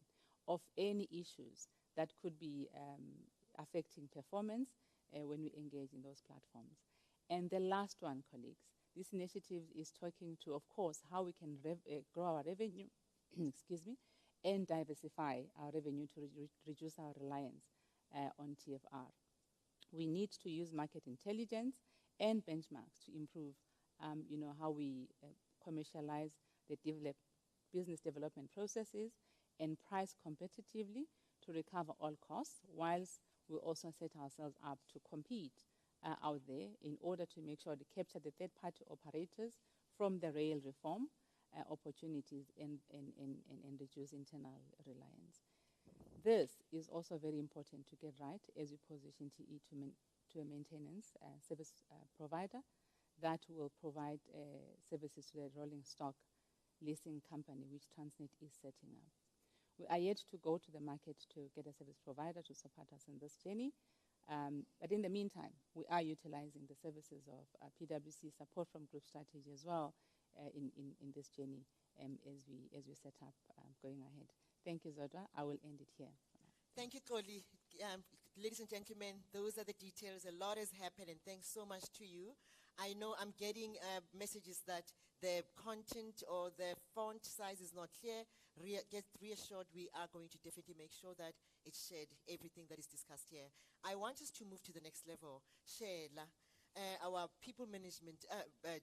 of any issues that could be affecting performance when we engage in those platforms. And the last one, colleagues, this initiative is talking to, of course, how we can grow our revenue, excuse me, and diversify our revenue to reduce our reliance on TFR. We need to use market intelligence and benchmarks to improve, how we commercialize the business development processes and price competitively to recover all costs, whilst we also set ourselves up to compete out there in order to make sure to capture the third-party operators from the rail reform opportunities and reduce internal reliance. This is also very important to get right as we position TE to a maintenance service provider that will provide services to the rolling stock leasing company, which Transnet is setting up. We are yet to go to the market to get a service provider to support us in this journey. But in the meantime, we are utilizing the services of PwC support from Group Strategy as well in this journey as we set up going ahead. Thank you, Zodwa. I will end it here. Thank you, Koli. Ladies and gentlemen, those are the details. A lot has happened, and thanks so much to you. I know I'm getting messages that the content or the font size is not clear. Get reassured, we are going to definitely make sure that it's shared, everything that is discussed here. I want us to move to the next level. Sheila, our people management,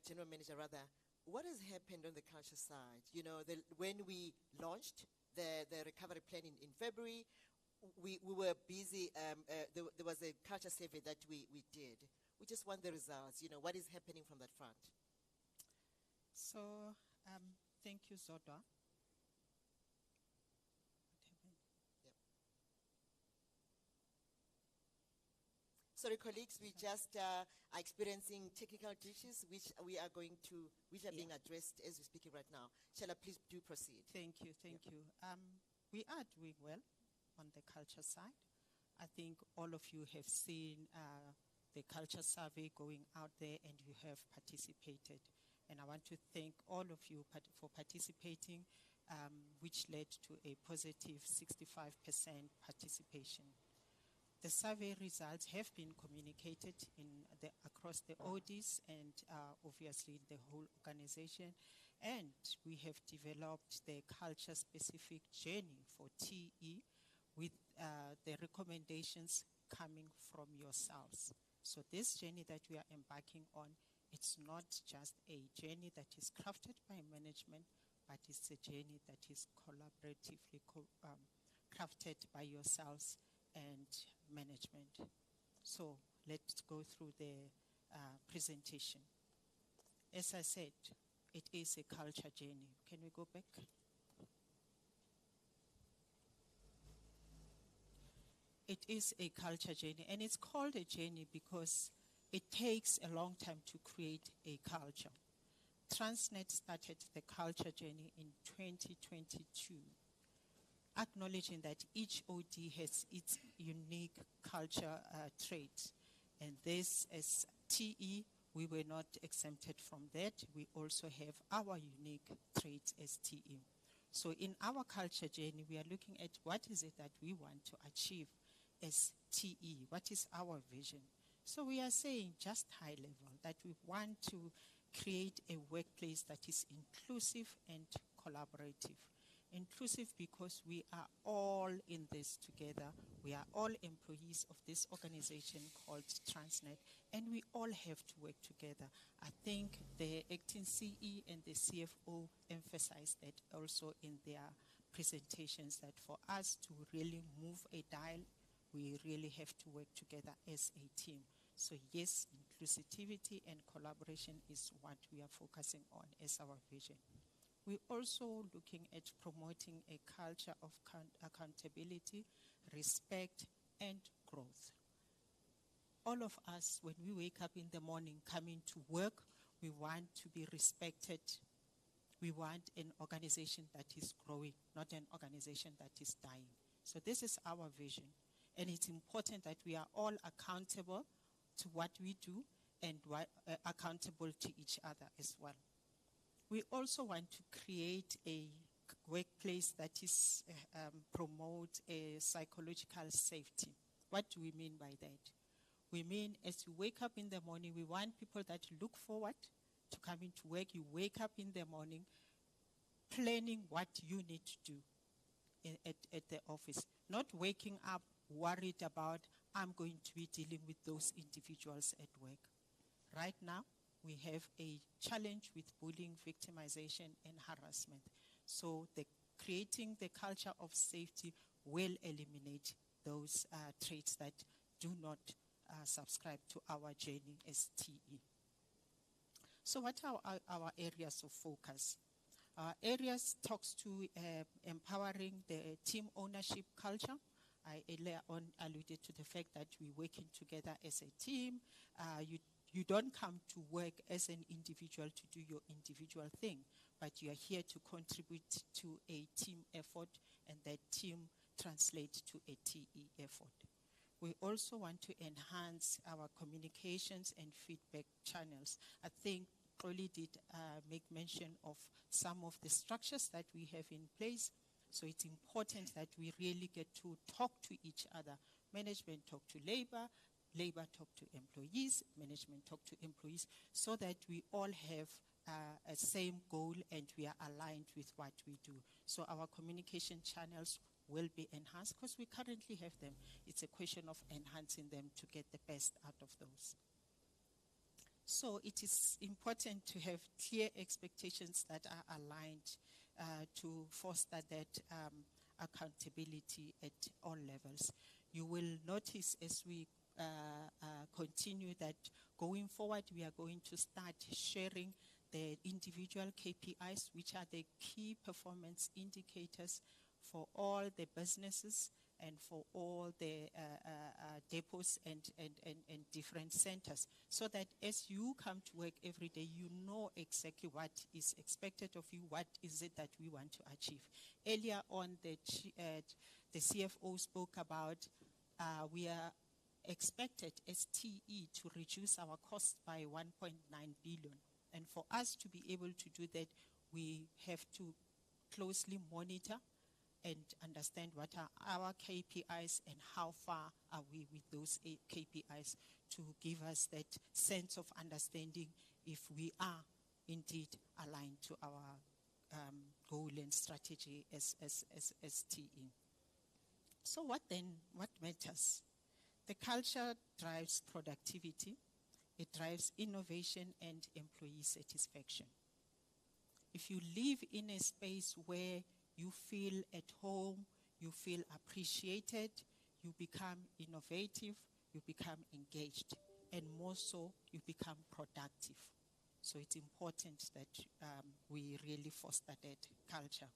general manager rather, what has happened on the culture side? You know, when we launched the recovery plan in February, we were busy. There was a culture survey that we did. We just want the results. You know, what is happening from that front? So, thank you, Zodwa. Sorry, colleagues, we just are experiencing technical glitches, which are being addressed as we're speaking right now. Shall I please do proceed? Thank you. We are doing well on the culture side. I think all of you have seen the culture survey going out there, and you have participated. And I want to thank all of you for participating, which led to a positive 65% participation. The survey results have been communicated across the ODs and obviously the whole organization. And we have developed the culture-specific journey for TE with the recommendations coming from yourselves. So this journey that we are embarking on, it's not just a journey that is crafted by management, but it's a journey that is collaboratively crafted by yourselves and management. So let's go through the presentation. As I said, it is a culture journey. Can we go back? It is a culture journey, and it's called a journey because it takes a long time to create a culture. Transnet started the culture journey in 2022, acknowledging that each OD has its unique culture traits. And this, as TE, we were not exempted from that. We also have our unique traits as TE. So in our culture journey, we are looking at what is it that we want to achieve as TE, what is our vision. So we are saying just high level that we want to create a workplace that is inclusive and collaborative. Inclusive because we are all in this together. We are all employees of this organization called Transnet, and we all have to work together. I think the acting CE and the CFO emphasized that also in their presentations, that for us to really move a dial, we really have to work together as a team. So yes, inclusivity and collaboration is what we are focusing on as our vision. We're also looking at promoting a culture of accountability, respect, and growth. All of us, when we wake up in the morning coming to work, we want to be respected We want an organization that is growing, not an organization that is dying. So this is our vision. And it's important that we are all accountable to what we do and accountable to each other as well. We also want to create a workplace that is promote a psychological safety. What do we mean by that? We mean as you wake up in the morning, we want people that look forward to coming to work. You wake up in the morning planning what you need to do at the office, not waking up worried about, I'm going to be dealing with those individuals at work. Right now, we have a challenge with bullying, victimization, and harassment. So creating the culture of safety will eliminate those traits that do not subscribe to our journey as TE. So what are our areas of focus? Our areas talks to empowering the team ownership culture. I earlier on alluded to the fact that we're working together as a team. You don't come to work as an individual to do your individual thing, but you are here to contribute to a team effort, and that team translates to a TE effort. We also want to enhance our communications and feedback channels. I think Oli did make mention of some of the structures that we have in place. So it's important that we really get to talk to each other. Management talk to labor, labor talk to employees, management talk to employees, so that we all have a same goal and we are aligned with what we do. So our communication channels will be enhanced because we currently have them. It's a question of enhancing them to get the best out of those. So it is important to have clear expectations that are aligned to foster that accountability at all levels. You will notice as we continue that going forward, we are going to start sharing the individual KPIs, which are the key performance indicators for all the businesses and for all the depots and different centers, so that as you come to work every day, you know exactly what is expected of you, what is it that we want to achieve. Earlier on, the CFO spoke about we are expected as TE to reduce our costs by 1.9 billion. And for us to be able to do that, we have to closely monitor and understand what are our KPIs and how far are we with those KPIs to give us that sense of understanding if we are indeed aligned to our goal and strategy as TE. So what matters? The culture drives productivity, it drives innovation and employee satisfaction. If you live in a space where you feel at home, you feel appreciated, you become innovative, you become engaged, and more so, you become productive. So it's important that we really foster that culture.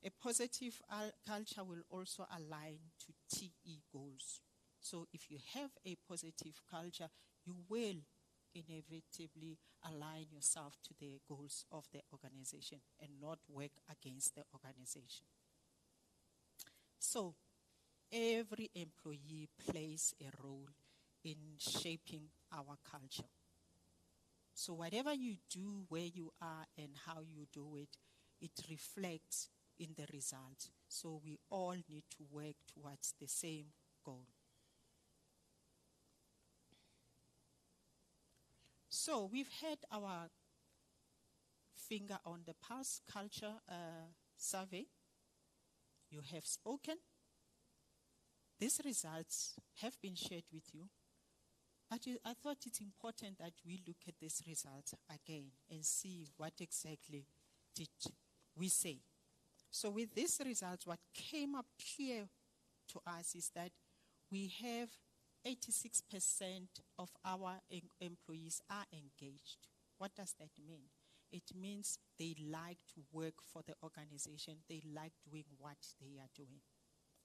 A positive culture will also align to TE goals. So if you have a positive culture, you will inevitably align yourself to the goals of the organization and not work against the organization. So every employee plays a role in shaping our culture. So whatever you do, where you are, and how you do it, it reflects in the results. So we all need to work towards the same goal. So we've had our finger on the pulse culture survey. You have spoken. These results have been shared with you. But I thought it's important that we look at these results again and see what exactly did we say. So with these results, what came up clear to us is that we have 86% of our employees are engaged. What does that mean? It means they like to work for the organization. They like doing what they are doing.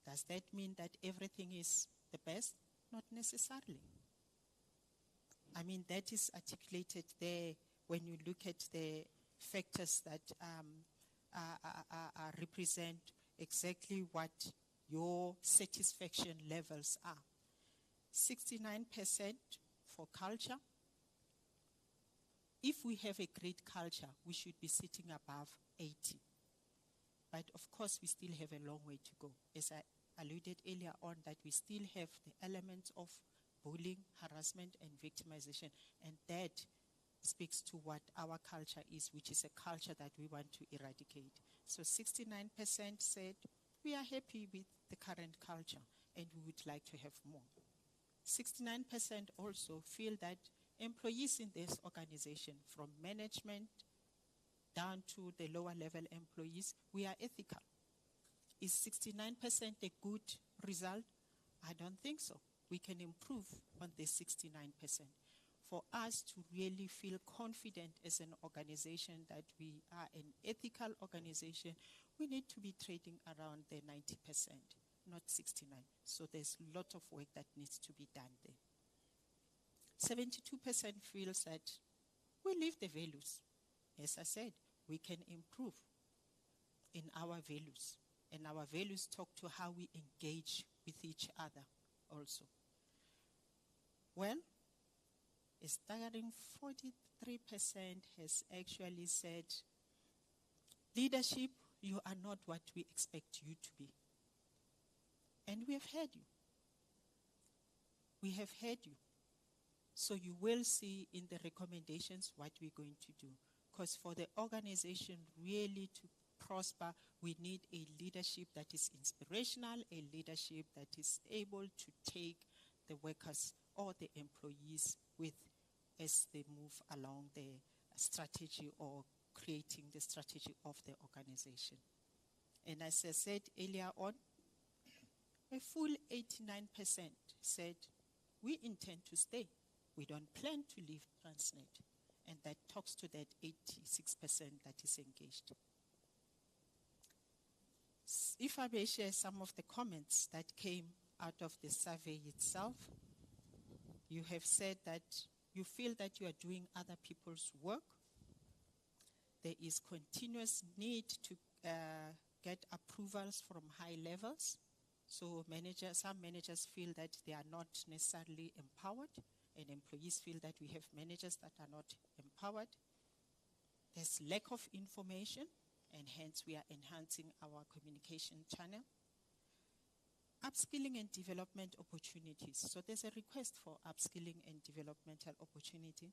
Does that mean that everything is the best? Not necessarily. I mean, that is articulated there when you look at the factors that represent exactly what your satisfaction levels are. 69% for culture. If we have a great culture, we should be sitting above 80. But of course, we still have a long way to go. As I alluded earlier on, that we still have the elements of bullying, harassment, and victimization. And that speaks to what our culture is, which is a culture that we want to eradicate. So 69% said, we are happy with the current culture and we would like to have more. 69% also feel that employees in this organization, from management down to the lower level employees, we are ethical. Is 69% a good result? I don't think so. We can improve on the 69%. For us to really feel confident as an organization that we are an ethical organization, we need to be trading around the 90%, not 69. So there's a lot of work that needs to be done there. 72% feels that we live the values. As I said, we can improve in our values. And our values talk to how we engage with each other also. Well, a staggering 43% has actually said, leadership, you are not what we expect you to be. And we have heard you. We have heard you. So you will see in the recommendations what we're going to do. Because for the organization really to prosper, we need a leadership that is inspirational, a leadership that is able to take the workers or the employees with as they move along the strategy or creating the strategy of the organization. And as I said earlier on, a full 89% said, we intend to stay. We don't plan to leave Transnet. And that talks to that 86% that is engaged. If I may share some of the comments that came out of the survey itself, you have said that you feel that you are doing other people's work. There is continuous need to get approvals from high levels. So some managers feel that they are not necessarily empowered, and employees feel that we have managers that are not empowered. There's lack of information, and hence we are enhancing our communication channel. Upskilling and development opportunities. So there's a request for upskilling and developmental opportunity.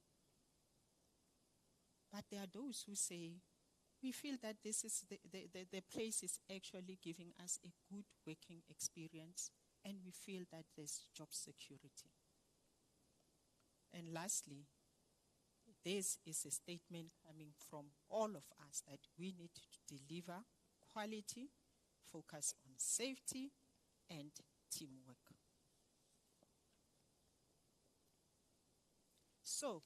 But there are those who say, we feel that this is the place is actually giving us a good working experience, and we feel that there's job security. And lastly, this is a statement coming from all of us that we need to deliver quality, focus on safety, and teamwork. So,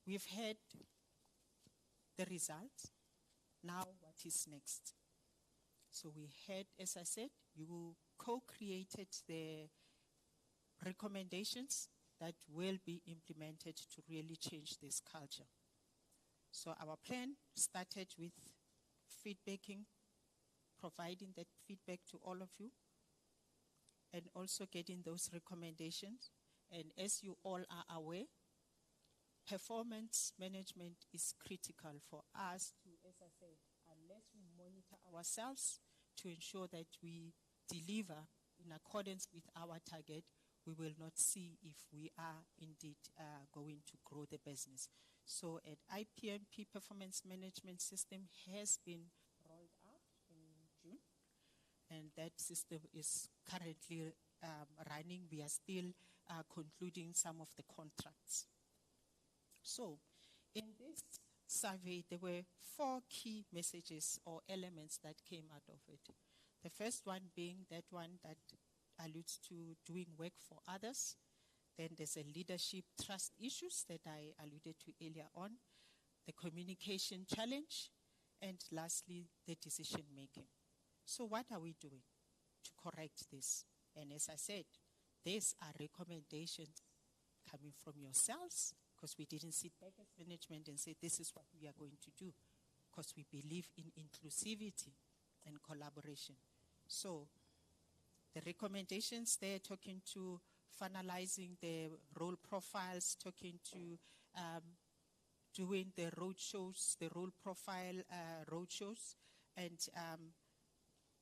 we've had the results. Now, what is next? So we had, as I said, you co-created the recommendations that will be implemented to really change this culture. So our plan started with feedbacking, providing that feedback to all of you, and also getting those recommendations. And as you all are aware, performance management is critical for us to, as I said, unless we monitor ourselves to ensure that we deliver in accordance with our target, we will not see if we are indeed going to grow the business. So an IPMP performance management system has been rolled out in June, and that system is currently running. We are still concluding some of the contracts. So in this survey, there were 4 key messages or elements that came out of it. The first one being that one that alludes to doing work for others. Then there's a leadership trust issues that I alluded to earlier on, the communication challenge, and lastly, the decision making. So what are we doing to correct this? And as I said, these are recommendations coming from yourselves, because we didn't sit back as management and say this is what we are going to do, because we believe in inclusivity and collaboration. So the recommendations there, talking to finalizing the role profiles, talking to doing the road shows, the role profile road shows, and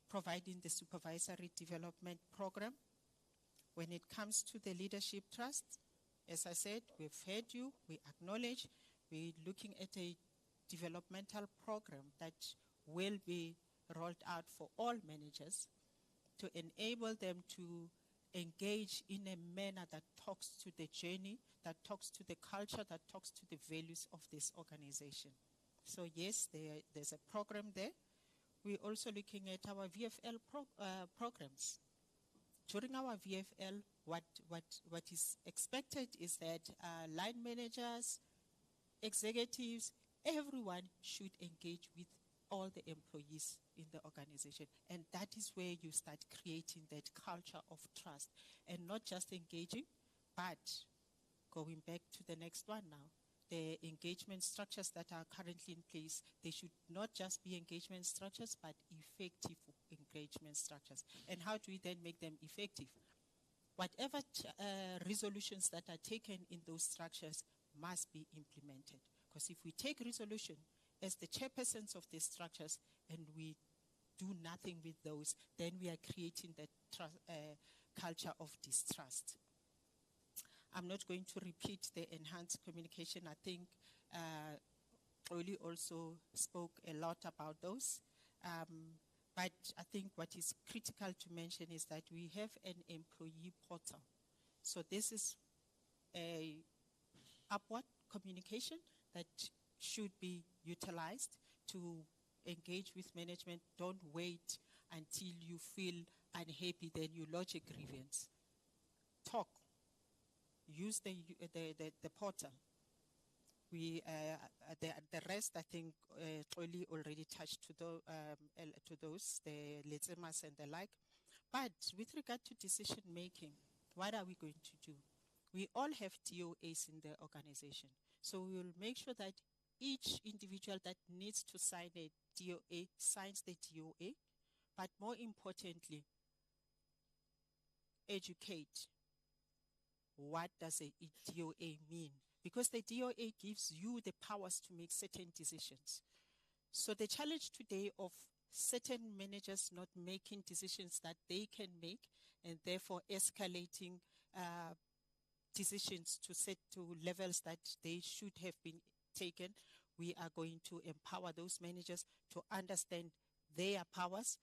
providing the supervisory development program. When it comes to the leadership trust, as I said, we've heard you, we acknowledge, we're looking at a developmental program that will be rolled out for all managers to enable them to engage in a manner that talks to the journey, that talks to the culture, that talks to the values of this organization. So yes, there's a program there. We're also looking at our VFL programs. During our VFL, what is expected is that line managers, executives, everyone should engage with all the employees in the organization. And that is where you start creating that culture of trust. And not just engaging, but going back to the next one now, the engagement structures that are currently in place, they should not just be engagement structures, but effective engagement structures. And how do we then make them effective? Whatever resolutions that are taken in those structures must be implemented. Because if we take resolution as the chairpersons of these structures and we do nothing with those, then we are creating that culture of distrust. I'm not going to repeat the enhanced communication. I think Oli also spoke a lot about those. But I think what is critical to mention is that we have an employee portal. So this is a upward communication that should be utilized to engage with management. Don't wait until you feel unhappy, then you lodge a grievance. Talk. Use the portal. We the rest, I think, Oli already touched to those, the Letsemas and the like. But with regard to decision making, what are we going to do? We all have DOAs in the organization. So we will make sure that each individual that needs to sign a DOA signs the DOA. But more importantly, educate. What does a DOA mean? Because the DOA gives you the powers to make certain decisions. So the challenge today of certain managers not making decisions that they can make and therefore escalating decisions to levels that they should have been taken, we are going to empower those managers to understand their powers,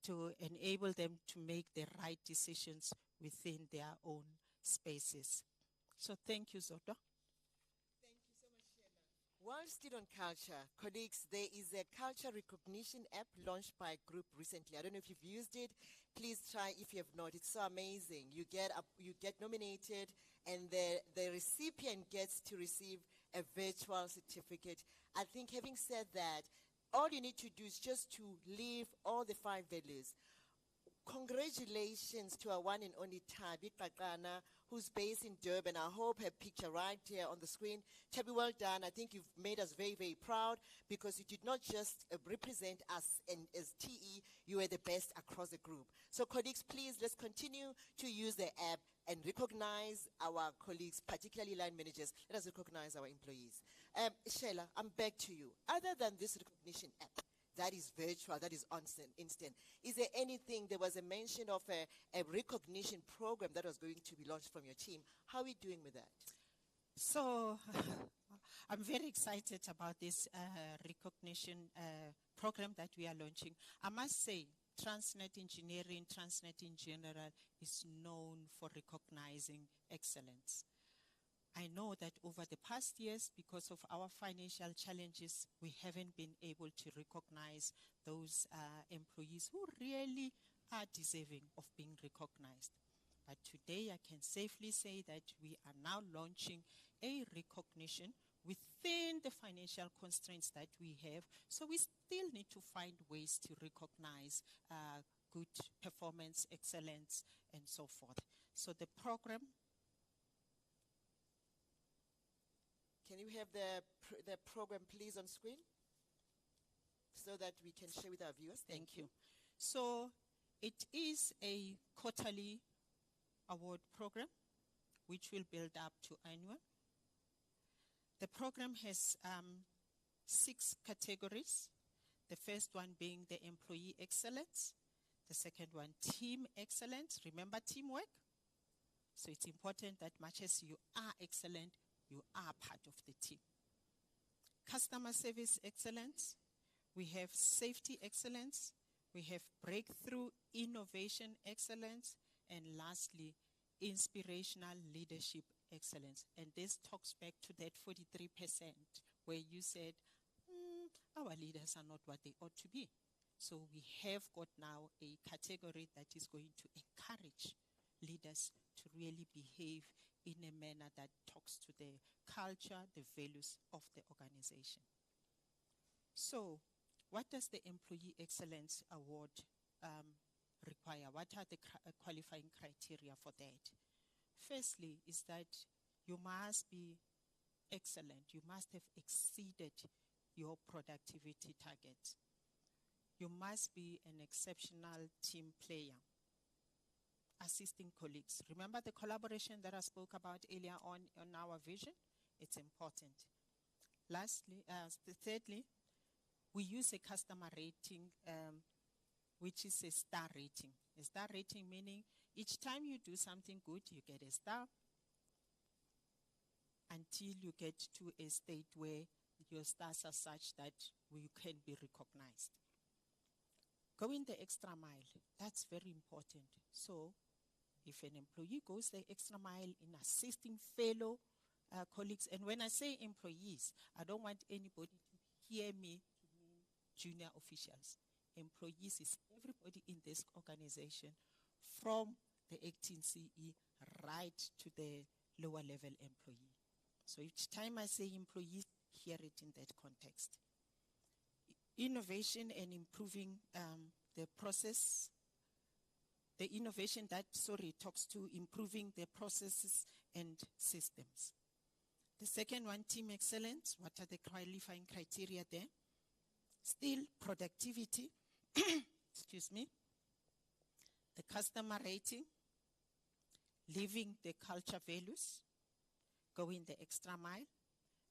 to enable them to make the right decisions within their own spaces. So thank you, Zoto. Thank you so much, Sheila. While still on culture, colleagues, there is a culture recognition app launched by a group recently. I don't know if you've used it. Please try if you have not. It's so amazing. You get nominated, and the recipient gets to receive a virtual certificate. I think having said that, all you need to do is just to live all the 5 values. Congratulations to our one and only Tabi Kakana, who's based in Durban. I hope her picture right here on the screen. Tabi, well done. I think you've made us very, very proud because you did not just represent us as TE, you were the best across the group. So colleagues, please, let's continue to use the app and recognize our colleagues, particularly line managers. Let us recognize our employees. Sheila, I'm back to you. Other than this recognition app, that is virtual, that is instant. Is there anything, there was a mention of a recognition program that was going to be launched from your team. How are we doing with that? So I'm very excited about this recognition program that we are launching. I must say, Transnet Engineering, Transnet in general, is known for recognizing excellence. I know that over the past years, because of our financial challenges, we haven't been able to recognize those employees who really are deserving of being recognized. But today I can safely say that we are now launching a recognition within the financial constraints that we have. So we still need to find ways to recognize good performance, excellence, and so forth. So the program Can you have the program please on screen so that we can share with our viewers? Thank you. So it is a quarterly award program which will build up to annual. The program has 6 categories. The first one being the employee excellence. The second one, team excellence. Remember teamwork? So it's important that much as you are excellent, you are part of the team. Customer service excellence. We have safety excellence. We have breakthrough innovation excellence. And lastly, inspirational leadership excellence. And this talks back to that 43% where you said, our leaders are not what they ought to be. So we have got now a category that is going to encourage leaders to really behave in a manner that talks to the culture, the values of the organization. So what does the Employee Excellence Award require? What are the qualifying criteria for that? Firstly, is that you must be excellent. You must have exceeded your productivity targets. You must be an exceptional team player, assisting colleagues. Remember the collaboration that I spoke about earlier on our vision? It's important. Lastly, thirdly, we use a customer rating, which is a star rating. A star rating meaning each time you do something good, you get a star until you get to a state where your stars are such that you can be recognized. Going the extra mile, that's very important. So if an employee goes the extra mile in assisting fellow colleagues, and when I say employees, I don't want anybody to hear me to mean junior officials. Employees is everybody in this organization from the acting CE right to the lower level employee. So each time I say employees, hear it in that context. Innovation and improving the process. The innovation that, talks to improving the processes and systems. The second one, team excellence. What are the qualifying criteria there? Still, productivity. Excuse me. The customer rating. Living the culture values. Going the extra mile.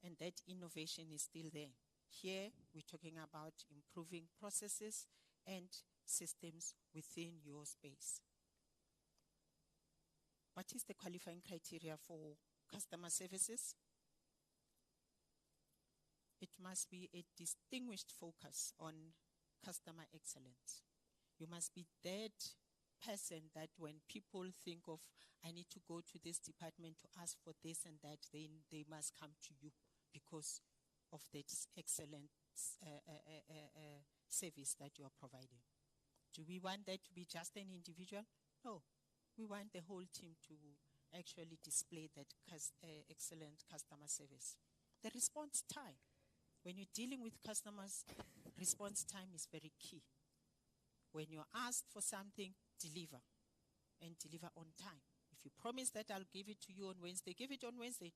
And that innovation is still there. Here, we're talking about improving processes and systems within your space. What is the qualifying criteria for customer services? It must be a distinguished focus on customer excellence. You must be that person that when people think of, I need to go to this department to ask for this and that, they must come to you because of that excellent service that you are providing. Do we want that to be just an individual? No. We want the whole team to actually display that excellent customer service. The response time. When you're dealing with customers, response time is very key. When you're asked for something, deliver. And deliver on time. If you promise that I'll give it to you on Wednesday, give it on Wednesday.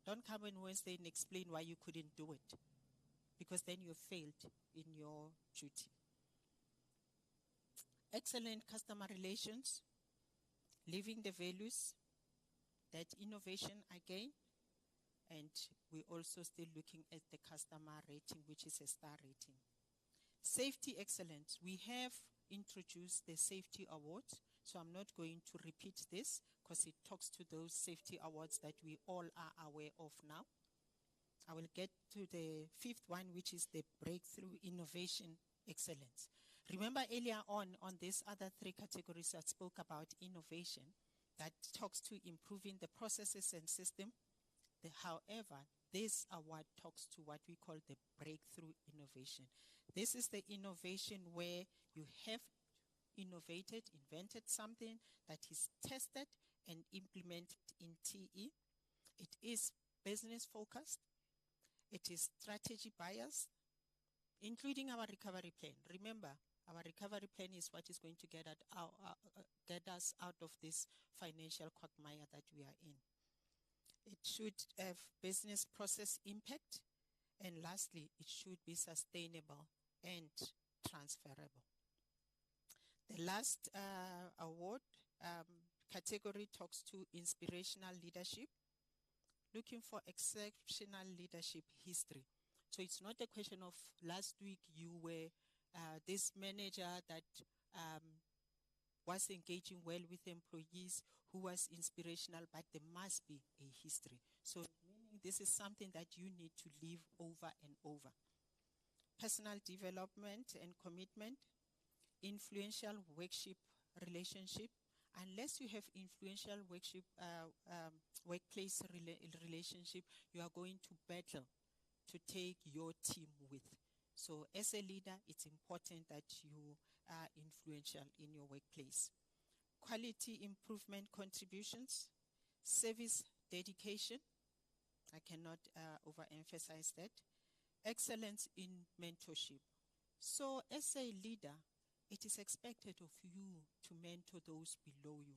Don't come on Wednesday and explain why you couldn't do it. Because then you failed in your duty. Excellent customer relations. Living the values. That innovation again. And we're also still looking at the customer rating, which is a star rating. Safety excellence. We have introduced the safety awards. So I'm not going to repeat this because it talks to those safety awards that we all are aware of now. I will get to the fifth one, which is the breakthrough innovation excellence. Remember earlier on these other 3 categories I spoke about innovation that talks to improving the processes and system. However, this award talks to what we call the breakthrough innovation. This is the innovation where you have invented something that is tested and implemented in TE. It is business focused. It is strategy biased, including our recovery plan. Remember, our recovery plan is what is going to get us out of this financial quagmire that we are in. It should have business process impact. And lastly, it should be sustainable and transferable. The last award category talks to inspirational leadership, looking for exceptional leadership history. So it's not a question of last week you were this manager that was engaging well with employees, who was inspirational, but there must be a history. So meaning this is something that you need to live over and over. Personal development and commitment, influential workship relationship. Unless you have influential workplace relationship, you are going to battle to take your team with. So as a leader, it's important that you are influential in your workplace. Quality improvement contributions, service dedication, I cannot overemphasize that. Excellence in mentorship. So as a leader, it is expected of you to mentor those below you.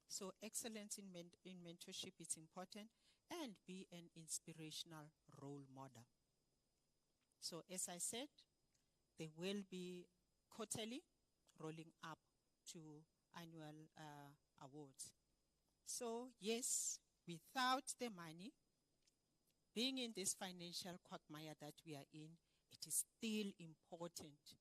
So excellence in mentorship is important, and be an inspirational role model. So as I said, there will be quarterly rolling up to annual awards. So yes, without the money, being in this financial quagmire that we are in, it is still important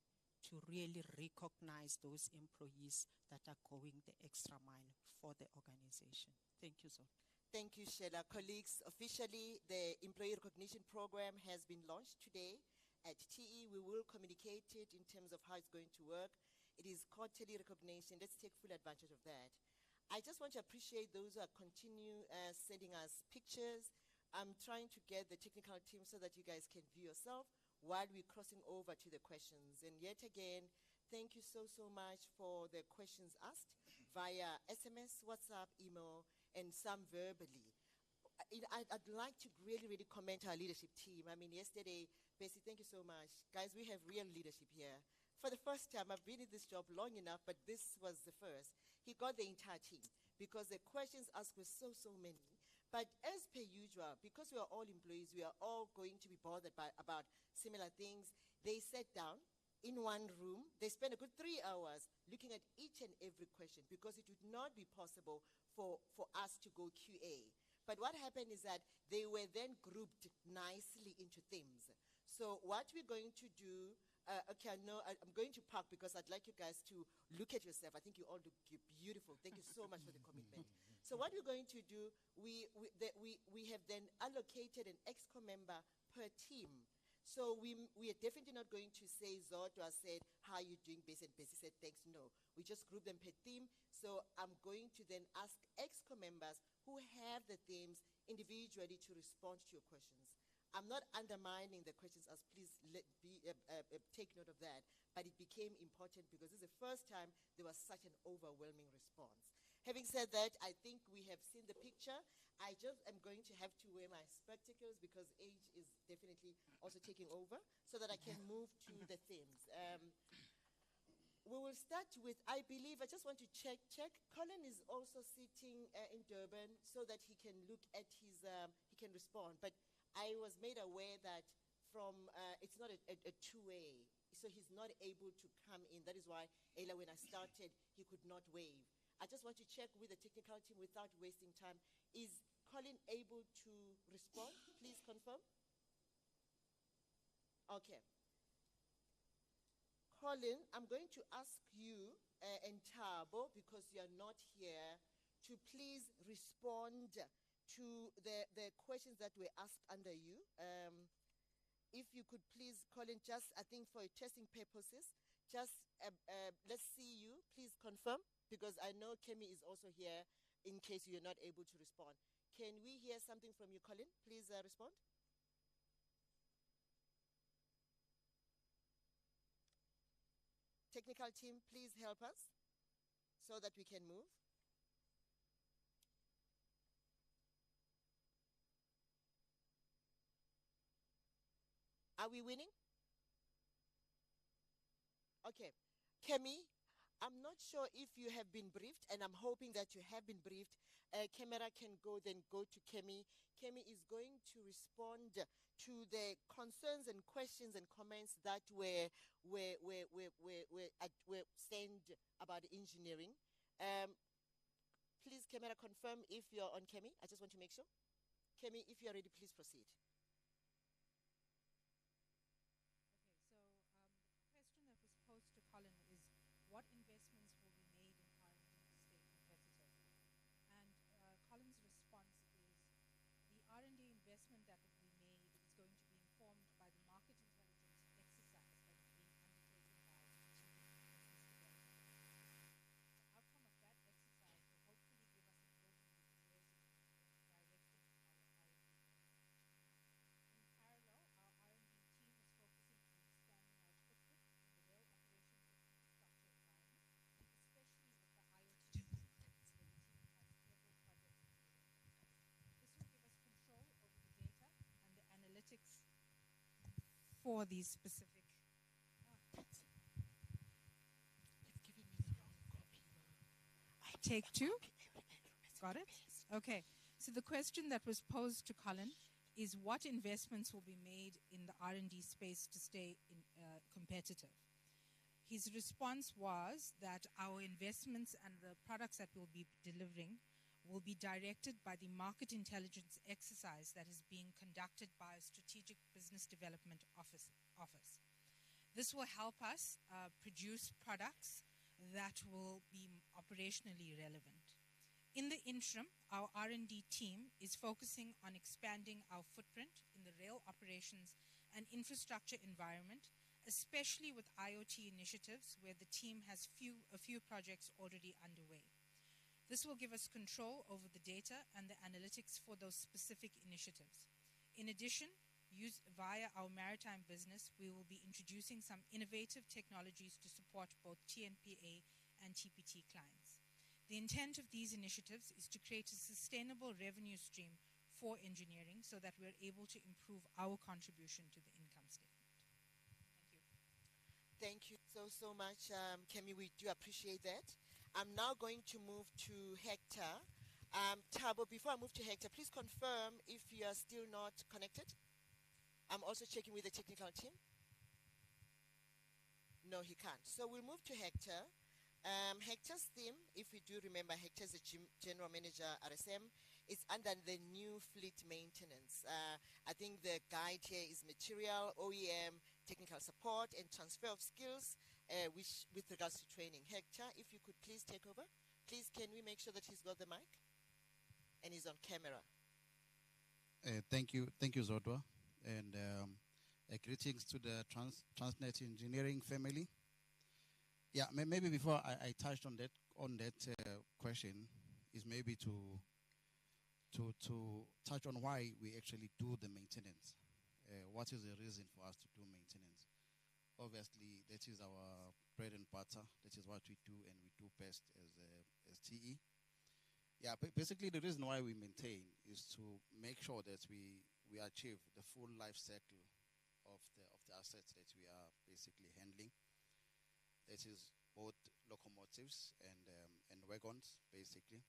to really recognize those employees that are going the extra mile for the organization. Thank you, Zol. Thank you, Sheila. Colleagues, officially the Employee Recognition Program has been launched today at TE. We will communicate it in terms of how it's going to work. It is quarterly recognition. Let's take full advantage of that. I just want to appreciate those who are sending us pictures. I'm trying to get the technical team so that you guys can view yourself while we're crossing over to the questions. And yet again, thank you so much for the questions asked via SMS, WhatsApp, email, and some verbally. I'd like to really commend our leadership team. I mean, yesterday, Bessie, thank you so much. Guys, we have real leadership here. For the first time, I've been in this job long enough, but this was the first. He got the entire team because the questions asked were so many. But as per usual, because we are all employees, we are all going to be bothered about similar things. They sat down in one room. They spent a good 3 hours looking at each and every question because it would not be possible for us to go QA. But what happened is that they were then grouped nicely into themes. So what we're going to do, I'm going to park because I'd like you guys to look at yourself. I think you all look beautiful. Thank you so much for the commitment. So what we're going to do, we have then allocated an EXCO member per team. So we are definitely not going to say Zodwa said, how are you doing, Bessie? And Bessie said, thanks. No, we just group them per theme. So I'm going to then ask EXCO members who have the themes individually to respond to your questions. I'm not undermining the questions as please take note of that, but it became important because this is the first time there was such an overwhelming response. Having said that, I think we have seen the picture. I just am going to have to wear my spectacles because age is definitely also taking over so that I can move to the themes. We will start with, I believe, I just want to check. Colin is also sitting in Durban so that he can look at his, he can respond. But I was made aware that it's not a two-way, so he's not able to come in. That is why, Ella, when I started, he could not wave. I just want to check with the technical team without wasting time. Is Colin able to respond? Please confirm. Okay. Colin, I'm going to ask you and Thabo, because you're not here, to please respond to the questions that were asked under you. If you could please, Colin, just, I think for testing purposes, just let's see you. Please confirm, because I know Kemi is also here in case you're not able to respond. Can we hear something from you, Colin? Please respond. Technical team, please help us so that we can move. Are we winning? Okay. Kemi, I'm not sure if you have been briefed, and I'm hoping that you have been briefed camera can go, then go to Kemi. Kemi is going to respond to the concerns and questions and comments that were sent about engineering. Please, camera, confirm if you're on Kemi. I just want to make sure. Kemi, if you're ready, please proceed. Okay, so the question that was posed to Colin is what investments will be made in R&D to stay competitive? And Colin's response is the R&D investment that will be made is going to be informed by the market intelligence exercise that is being undertaken by strategic business development. The outcome of that exercise will hopefully give us an overview of where to directing our R&D. In parallel, our R&D team is focusing on expanding our footprint in the rail operations and infrastructure environment, especially with the IoT initiatives where the team has several projects underway. This will give us control over the data and the analytics for these specific. Take two. Got it? Okay. So the question that was posed to Colin is what investments will be made in the R&D space to stay competitive? His response was that our investments and the products that we'll be delivering will be directed by the market intelligence exercise that is being conducted by a strategic business development office. This will help us produce products that will be operationally relevant. In the interim, our R&D team is focusing on expanding our footprint in the rail operations and infrastructure environment, especially with IoT initiatives where the team has a few projects already underway. This will give us control over the data and the analytics for those specific initiatives. In addition, via our maritime business, we will be introducing some innovative technologies to support both TNPA and TPT clients. The intent of these initiatives is to create a sustainable revenue stream for engineering so that we're able to improve our contribution to the income statement. Thank you. Thank you so much, Kemi. We do appreciate that. I'm now going to move to Hector. Thabo, before I move to Hector, please confirm if you are still not connected. I'm also checking with the technical team. No, he can't. So we'll move to Hector. Hector's theme, if we do remember, Hector is the General Manager RSM. It's under the new fleet maintenance. I think the guide here is material, OEM, technical support, and transfer of skills, which with regards to training. Hector, if you could please take over. Please, can we make sure that he's got the mic? And he's on camera. Thank you, Zodwa. And greetings to the Transnet Engineering family. Yeah, maybe before I touched on that question, is maybe to touch on why we actually do the maintenance. What is the reason for us to do maintenance? Obviously, that is our bread and butter. That is what we do, and we do best as TE. Yeah, basically the reason why we maintain is to make sure that we achieve the full life cycle of the assets that we are basically handling. That is both locomotives and wagons, basically.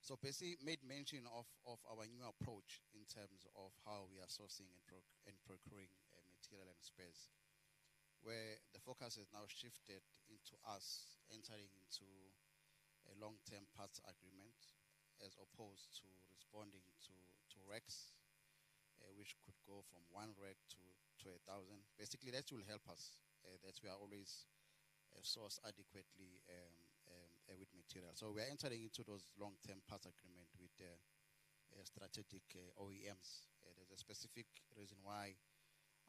So basically made mention of our new approach in terms of how we are sourcing and procuring material and spares, where the focus has now shifted into us entering into a long-term parts agreement as opposed to responding to RECs, which could go from one REC to 1,000. Basically, that will help us that we are always sourced adequately with material. So we are entering into those long-term parts agreement with strategic OEMs. There's a specific reason why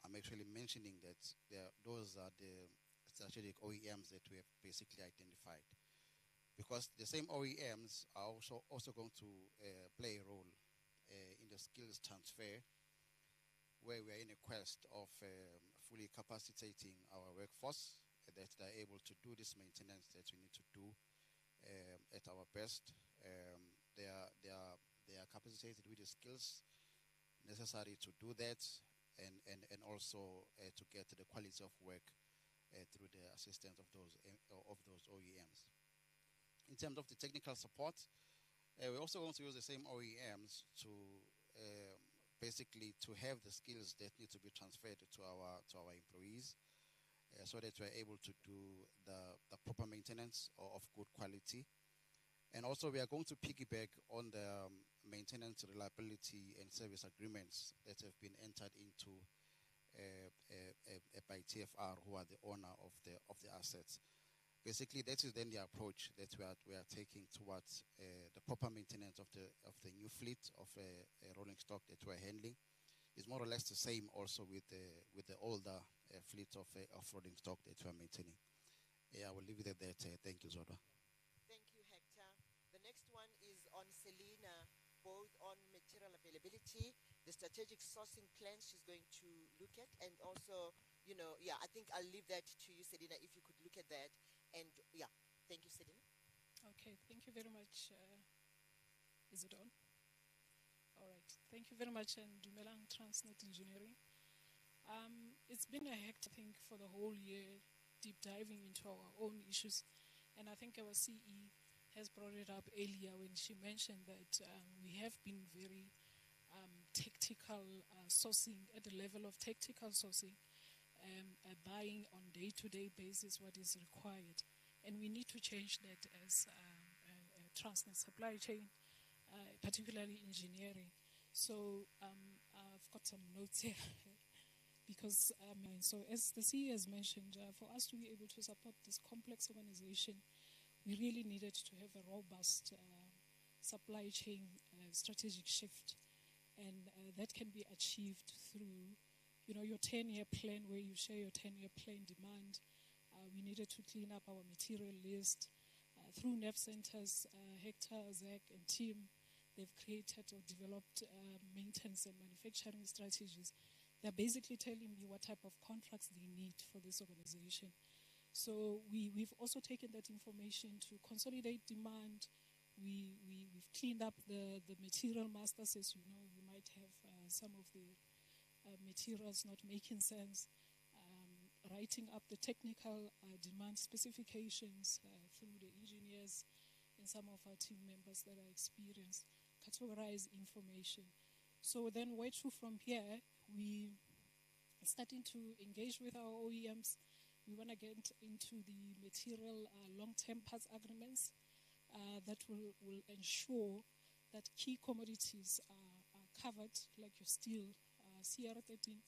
I'm actually mentioning that those are the strategic OEMs that we have basically identified. Because the same OEMs are also going to play a role in the skills transfer, where we are in a quest of fully capacitating our workforce, that they're able to do this maintenance that we need to do at our best. They are capacitated with the skills necessary to do that, and also to get the quality of work through the assistance of those OEMs. In terms of the technical support, We're also going to use the same OEMs to basically to have the skills that need to be transferred to our employees, so that we're able to do the proper maintenance of good quality. And also we are going to piggyback on the maintenance, reliability and service agreements that have been entered into by TFR, who are the owner of the assets. Basically, that is then the approach that we are taking towards the proper maintenance of the new fleet of rolling stock that we're handling. Is more or less the same also with the older fleet of rolling stock that we're maintaining. I will leave it at that. Thank you, Zodwa. Thank you, Hector. The next one is on Selina, both on material availability, the strategic sourcing plans she's going to look at, and also, I think I'll leave that to you, Selina, if you could look at that. And thank you, Selina. Okay, thank you very much. Is it on? All right, thank you very much, and Dumelang Transnet Engineering. It's been a hectic thing for the whole year, deep diving into our own issues, and I think our CE has brought it up earlier when she mentioned that we have been very tactical sourcing, at the level of tactical sourcing, buying on day-to-day basis what is required, and we need to change that as Transnet supply chain, particularly engineering. So I've got some notes here because so as the CE has mentioned, for us to be able to support this complex organization, we really needed to have a robust supply chain strategic shift, and that can be achieved through your 10-year plan, where you share your 10-year plan demand. We needed to clean up our material list through NEF centers. Hector, Zach and team, they've created or developed maintenance and manufacturing strategies. They're basically telling me what type of contracts they need for this organization. So we've also taken that information to consolidate demand. We've cleaned up the material masters. As you know, you might have some of the materials not making sense. Writing up the technical demand specifications through the engineers and some of our team members that are experienced, categorize information. So then where to from here? We are starting to engage with our OEMs. We want to get into the material long-term parts agreements that will ensure that key commodities are covered, like your steel, CR13.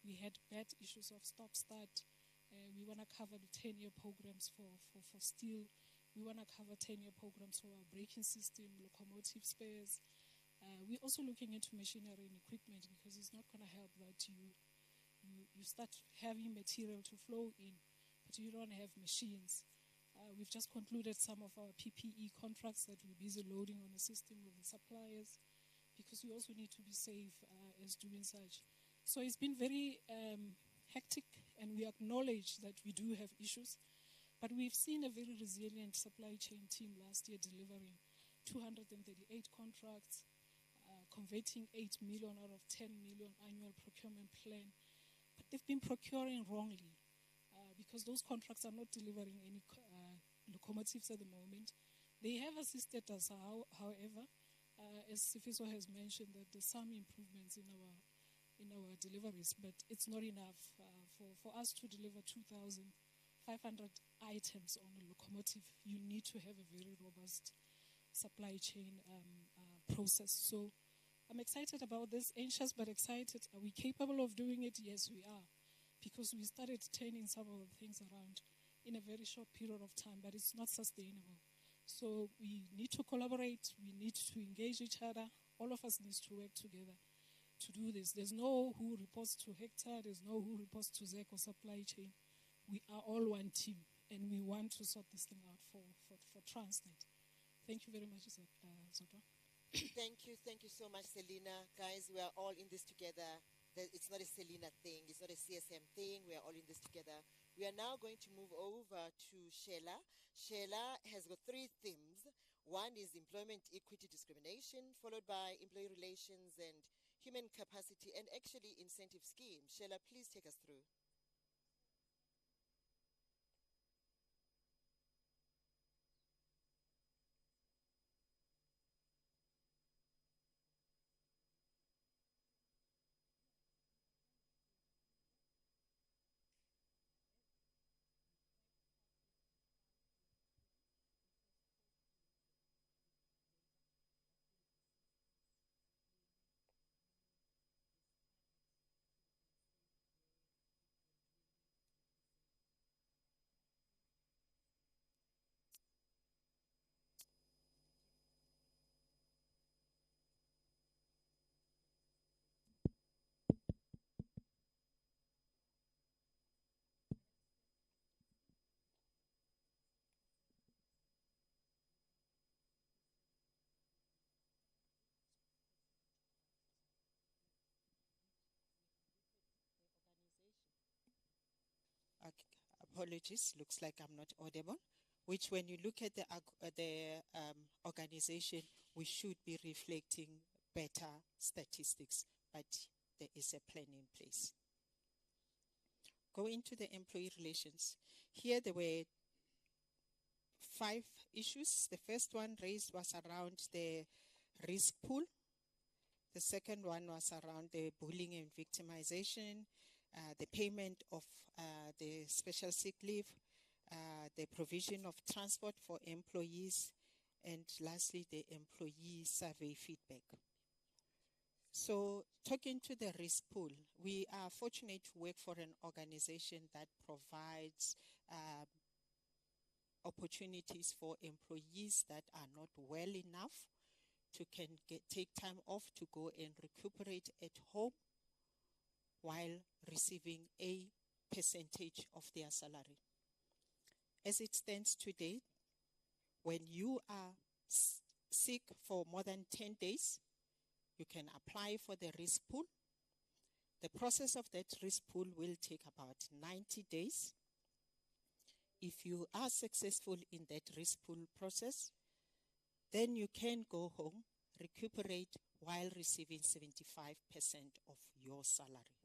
We had bad issues of stop-start. We want to cover the 10-year programs for steel. We want to cover 10-year programs for our braking system, locomotive spares. We're also looking into machinery and equipment, because it's not going to help that you start having material to flow in, but you don't have machines. We've just concluded some of our PPE contracts that we're busy loading on the system with the suppliers, because we also need to be safe as doing such. So it's been very hectic, and we acknowledge that we do have issues, but we've seen a very resilient supply chain team last year delivering 238 contracts, converting 8 million out of 10 million annual procurement plan. But they've been procuring wrongly because those contracts are not delivering any locomotives at the moment. They have assisted us, however, as Sifiso has mentioned, that there's some improvements in our deliveries, but it's not enough. For us to deliver 2,500 items on a locomotive, you need to have a very robust supply chain process. So I'm excited about this, anxious but excited. Are we capable of doing it? Yes, we are, because we started turning some of the things around in a very short period of time, but it's not sustainable. So we need to collaborate, we need to engage each other, all of us need to work together to do this. There's no who reports to Hector, there's no who reports to Zach or supply chain. We are all one team, and we want to sort this thing out for Transnet. Thank you very much, Zodwa. Thank you so much, Selina. Guys, we are all in this together. It's not a Selina thing, it's not a CSM thing, we are all in this together. We are now going to move over to Sheila. Sheila has got 3 themes. One is employment equity discrimination, followed by employee relations and human capacity, and actually incentive scheme. Sheila, please take us through. apologies, looks like I'm not audible, which when you look at the organization, we should be reflecting better statistics, but there is a plan in place. Go into the employee relations. Here there were 5 issues. The first one raised was around the risk pool. The second one was around the bullying and victimization, the payment of the special sick leave, the provision of transport for employees, and lastly, the employee survey feedback. So, talking to the risk pool, we are fortunate to work for an organization that provides opportunities for employees that are not well enough to take time off to go and recuperate at home while receiving a percentage of their salary. As it stands today, when you are sick for more than 10 days, you can apply for the risk pool. The process of that risk pool will take about 90 days. If you are successful in that risk pool process, then you can go home, recuperate while receiving 75% of your salary.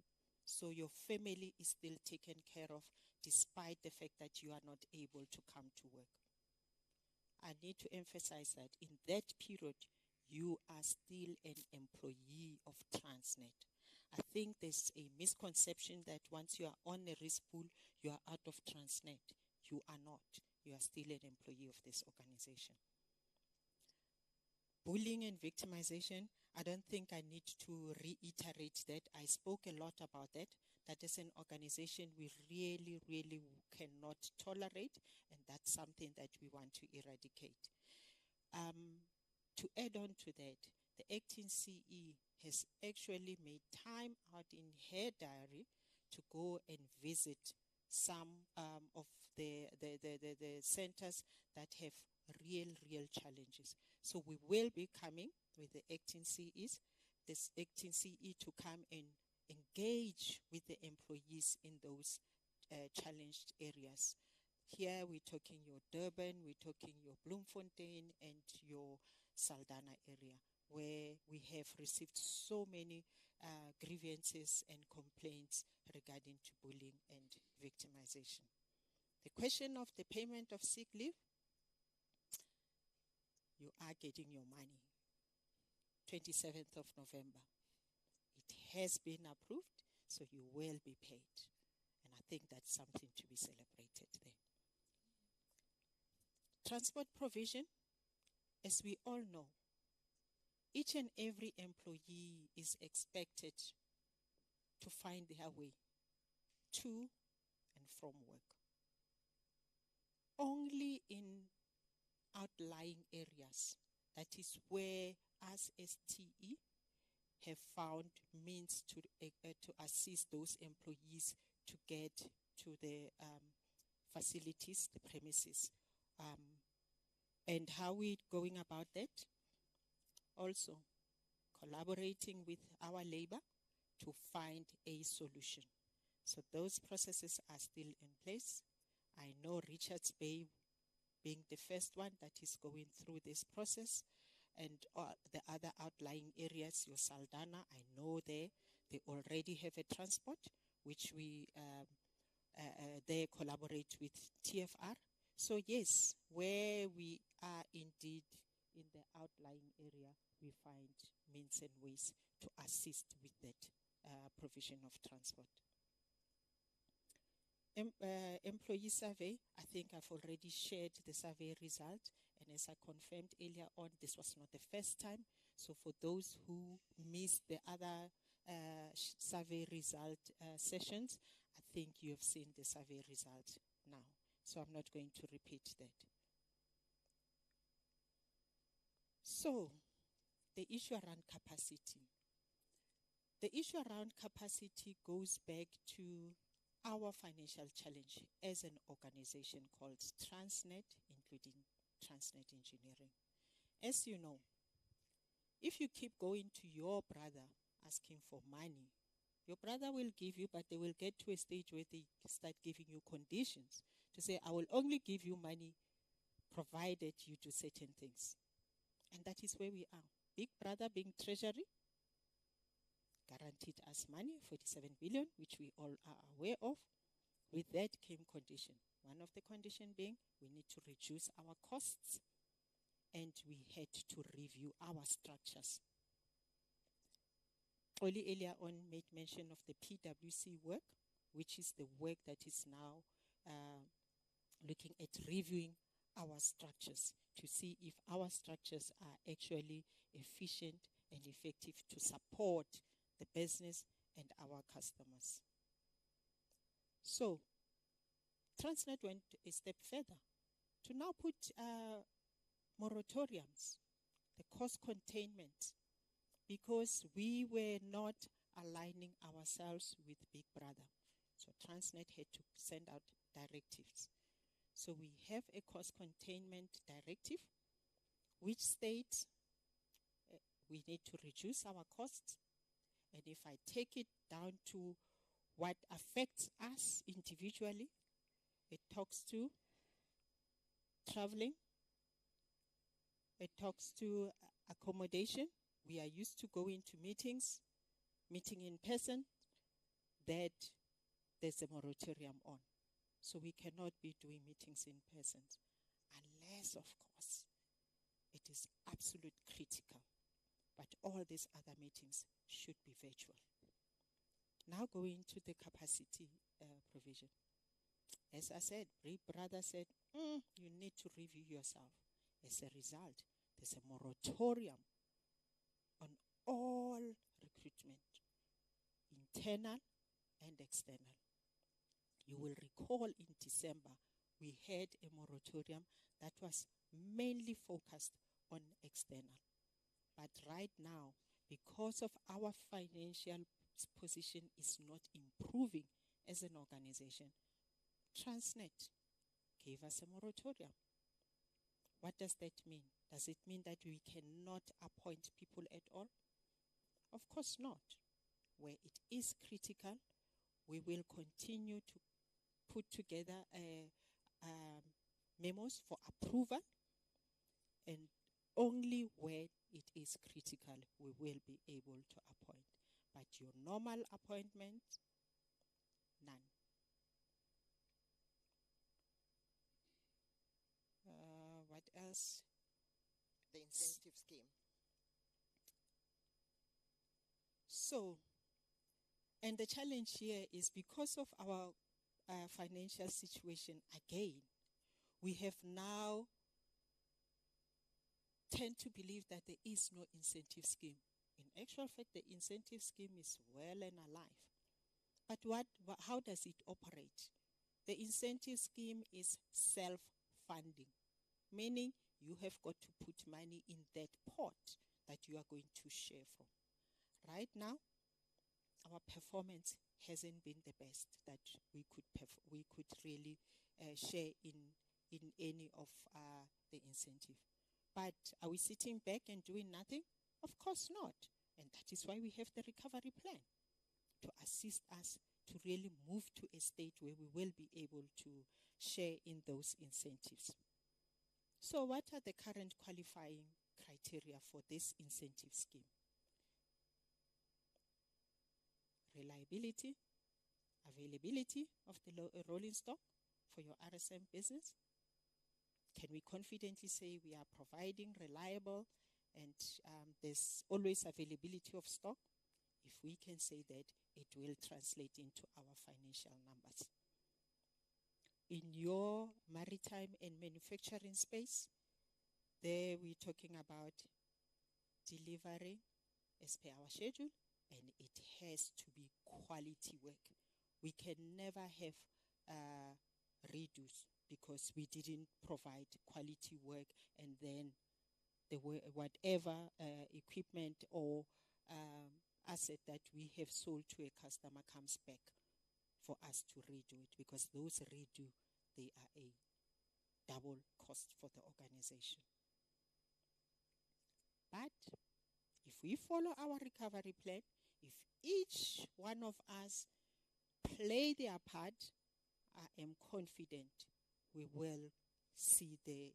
So your family is still taken care of despite the fact that you are not able to come to work. I need to emphasize that in that period, you are still an employee of Transnet. I think there's a misconception that once you are on a risk pool, you are out of Transnet. You are not. You are still an employee of this organization. Bullying and victimization, I don't think I need to reiterate that. I spoke a lot about that. That is an organization we really, really cannot tolerate, and that's something that we want to eradicate. To add on to that, the acting CE has actually made time out in her diary to go and visit some of the centers that have real challenges. So we will be coming with the acting CEs, this acting CE to come and engage with the employees in those challenged areas. Here we're talking your Durban, we're talking your Bloemfontein and your Saldanha area, where we have received so many grievances and complaints regarding to bullying and victimization. The question of the payment of sick leave, you are getting your money 27th of November. It has been approved, so you will be paid. And I think that's something to be celebrated there. Transport provision, as we all know, each and every employee is expected to find their way to and from work. Only in outlying areas, that is where us as TE have found means to assist those employees to get to the facilities, the premises. And how we're going about that? Also, collaborating with our labor to find a solution. So those processes are still in place. I know Richards Bay being the first one that is going through this process, and the other outlying areas, your Saldanha, I know they already have a transport, which we they collaborate with TFR. So yes, where we are indeed in the outlying area, we find means and ways to assist with that provision of transport. Employee survey, I think I've already shared the survey result, and as I confirmed earlier on, this was not the first time. So for those who missed the other survey result sessions, I think you have seen the survey result now. So I'm not going to repeat that. So the issue around capacity. The issue around capacity goes back to our financial challenge as an organization called Transnet, including Transnet Engineering. As you know, if you keep going to your brother asking for money Your brother will give you, but they will get to a stage where they start giving you conditions to say, I will only give you money provided you do certain things. And that is where we are. Big brother being treasury guaranteed us money, 47 billion, which we all are aware of. With that came condition. One of the conditions being we need to reduce our costs, and we had to review our structures. Oli earlier on made mention of the PwC work, which is the work that is now looking at reviewing our structures to see if our structures are actually efficient and effective to support the business and our customers. So, Transnet went a step further to now put moratoriums, the cost containment, because we were not aligning ourselves with Big Brother. So Transnet had to send out directives. So we have a cost containment directive, which states we need to reduce our costs. And if I take it down to what affects us individually, it talks to traveling, it talks to accommodation. We are used to going to meeting in person, that there's a moratorium on. So we cannot be doing meetings in person, unless, of course, it is absolute critical. But all these other meetings should be virtual. Now going to the capacity provision. As I said, Big Brother said, you need to review yourself. As a result, there's a moratorium on all recruitment, internal and external. You will recall in December, we had a moratorium that was mainly focused on external. But right now, because of our financial position is not improving as an organization, Transnet gave us a moratorium. What does that mean? Does it mean that we cannot appoint people at all? Of course not. Where it is critical, we will continue to put together memos for approval, and only where it is critical we will be able to appoint. But your normal appointment, none. What else? The incentive scheme. So, and the challenge here is because of our financial situation again, we have now tend to believe that there is no incentive scheme. In actual fact, the incentive scheme is well and alive. But how does it operate? The incentive scheme is self-funding, meaning you have got to put money in that pot that you are going to share from. Right now, our performance hasn't been the best that we could really share in any of the incentive. But are we sitting back and doing nothing? Of course not. And that is why we have the recovery plan, to assist us to really move to a state where we will be able to share in those incentives. So what are the current qualifying criteria for this incentive scheme? Reliability, availability of the rolling stock for your RSM business. Can we confidently say we are providing reliable and there's always availability of stock? If we can say that, it will translate into our financial numbers. In your maritime and manufacturing space, there we're talking about delivering as per our schedule, and it has to be quality work. We can never have redos because we didn't provide quality work, and then whatever equipment or asset that we have sold to a customer comes back for us to redo it, because those redo, they are a double cost for the organization. But if we follow our recovery plan, If each one of us play their part, I am confident we will see the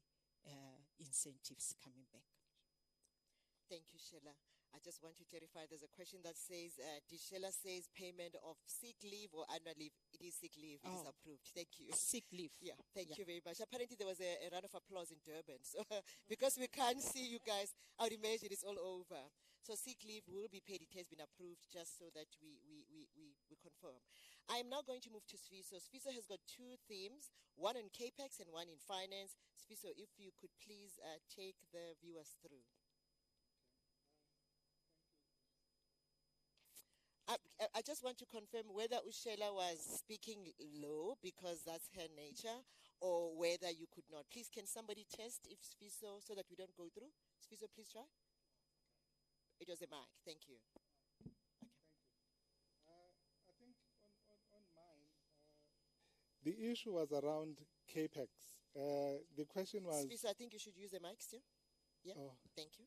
incentives coming back. Thank you, Sheila. I just want to clarify, there's a question that says, did Sheila says payment of sick leave or annual leave? It is sick leave. It is approved. Thank you. Sick leave. Yeah, thank you very much. Apparently there was a round of applause in Durban. So because we can't see you guys, I would imagine it's all over. So sick leave will be paid. It has been approved, just so that we confirm. I am now going to move to Sfiso. Sfiso has got two themes, one on CAPEX and one in finance. Sfiso, if you could please take the viewers through. I just want to confirm whether Ushela was speaking low because that's her nature, or whether you could not. Please, can somebody test if Sfiso, so that we don't go through? Sfiso, please try. It was a mic. Thank you. Okay. Thank you. I think on mine, the issue was around CAPEX. The question was... Sfiso, I think you should use the mic still. Yeah, thank you.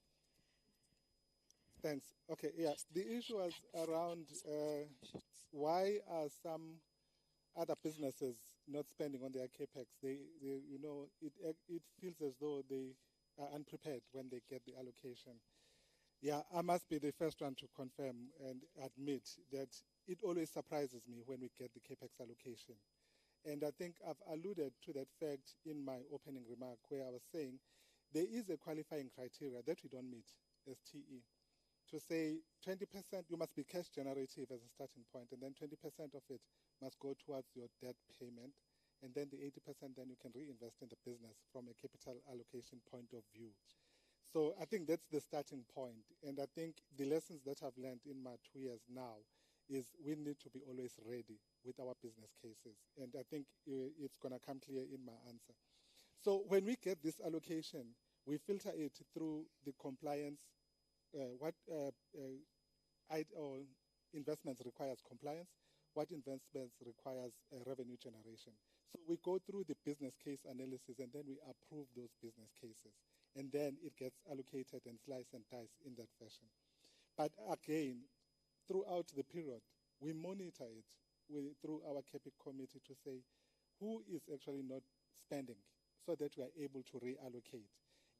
Thanks. Okay, yeah. The issue was around why are some other businesses not spending on their CAPEX? It feels as though they are unprepared when they get the allocation. Yeah, I must be the first one to confirm and admit that it always surprises me when we get the CAPEX allocation. And I think I've alluded to that fact in my opening remark, where I was saying there is a qualifying criteria that we don't meet as TE. To say 20%, you must be cash generative as a starting point, and then 20% of it must go towards your debt payment, and then the 80% then you can reinvest in the business from a capital allocation point of view. So I think that's the starting point, and I think the lessons that I've learned in my 2 years now is we need to be always ready with our business cases, and I think it's going to come clear in my answer. So when we get this allocation, we filter it through the compliance. What investments requires compliance, what investments requires revenue generation. So we go through the business case analysis, and then we approve those business cases. And then it gets allocated and sliced and diced in that fashion. But again, throughout the period, we monitor it through our CAPEX committee to say who is actually not spending, so that we are able to reallocate.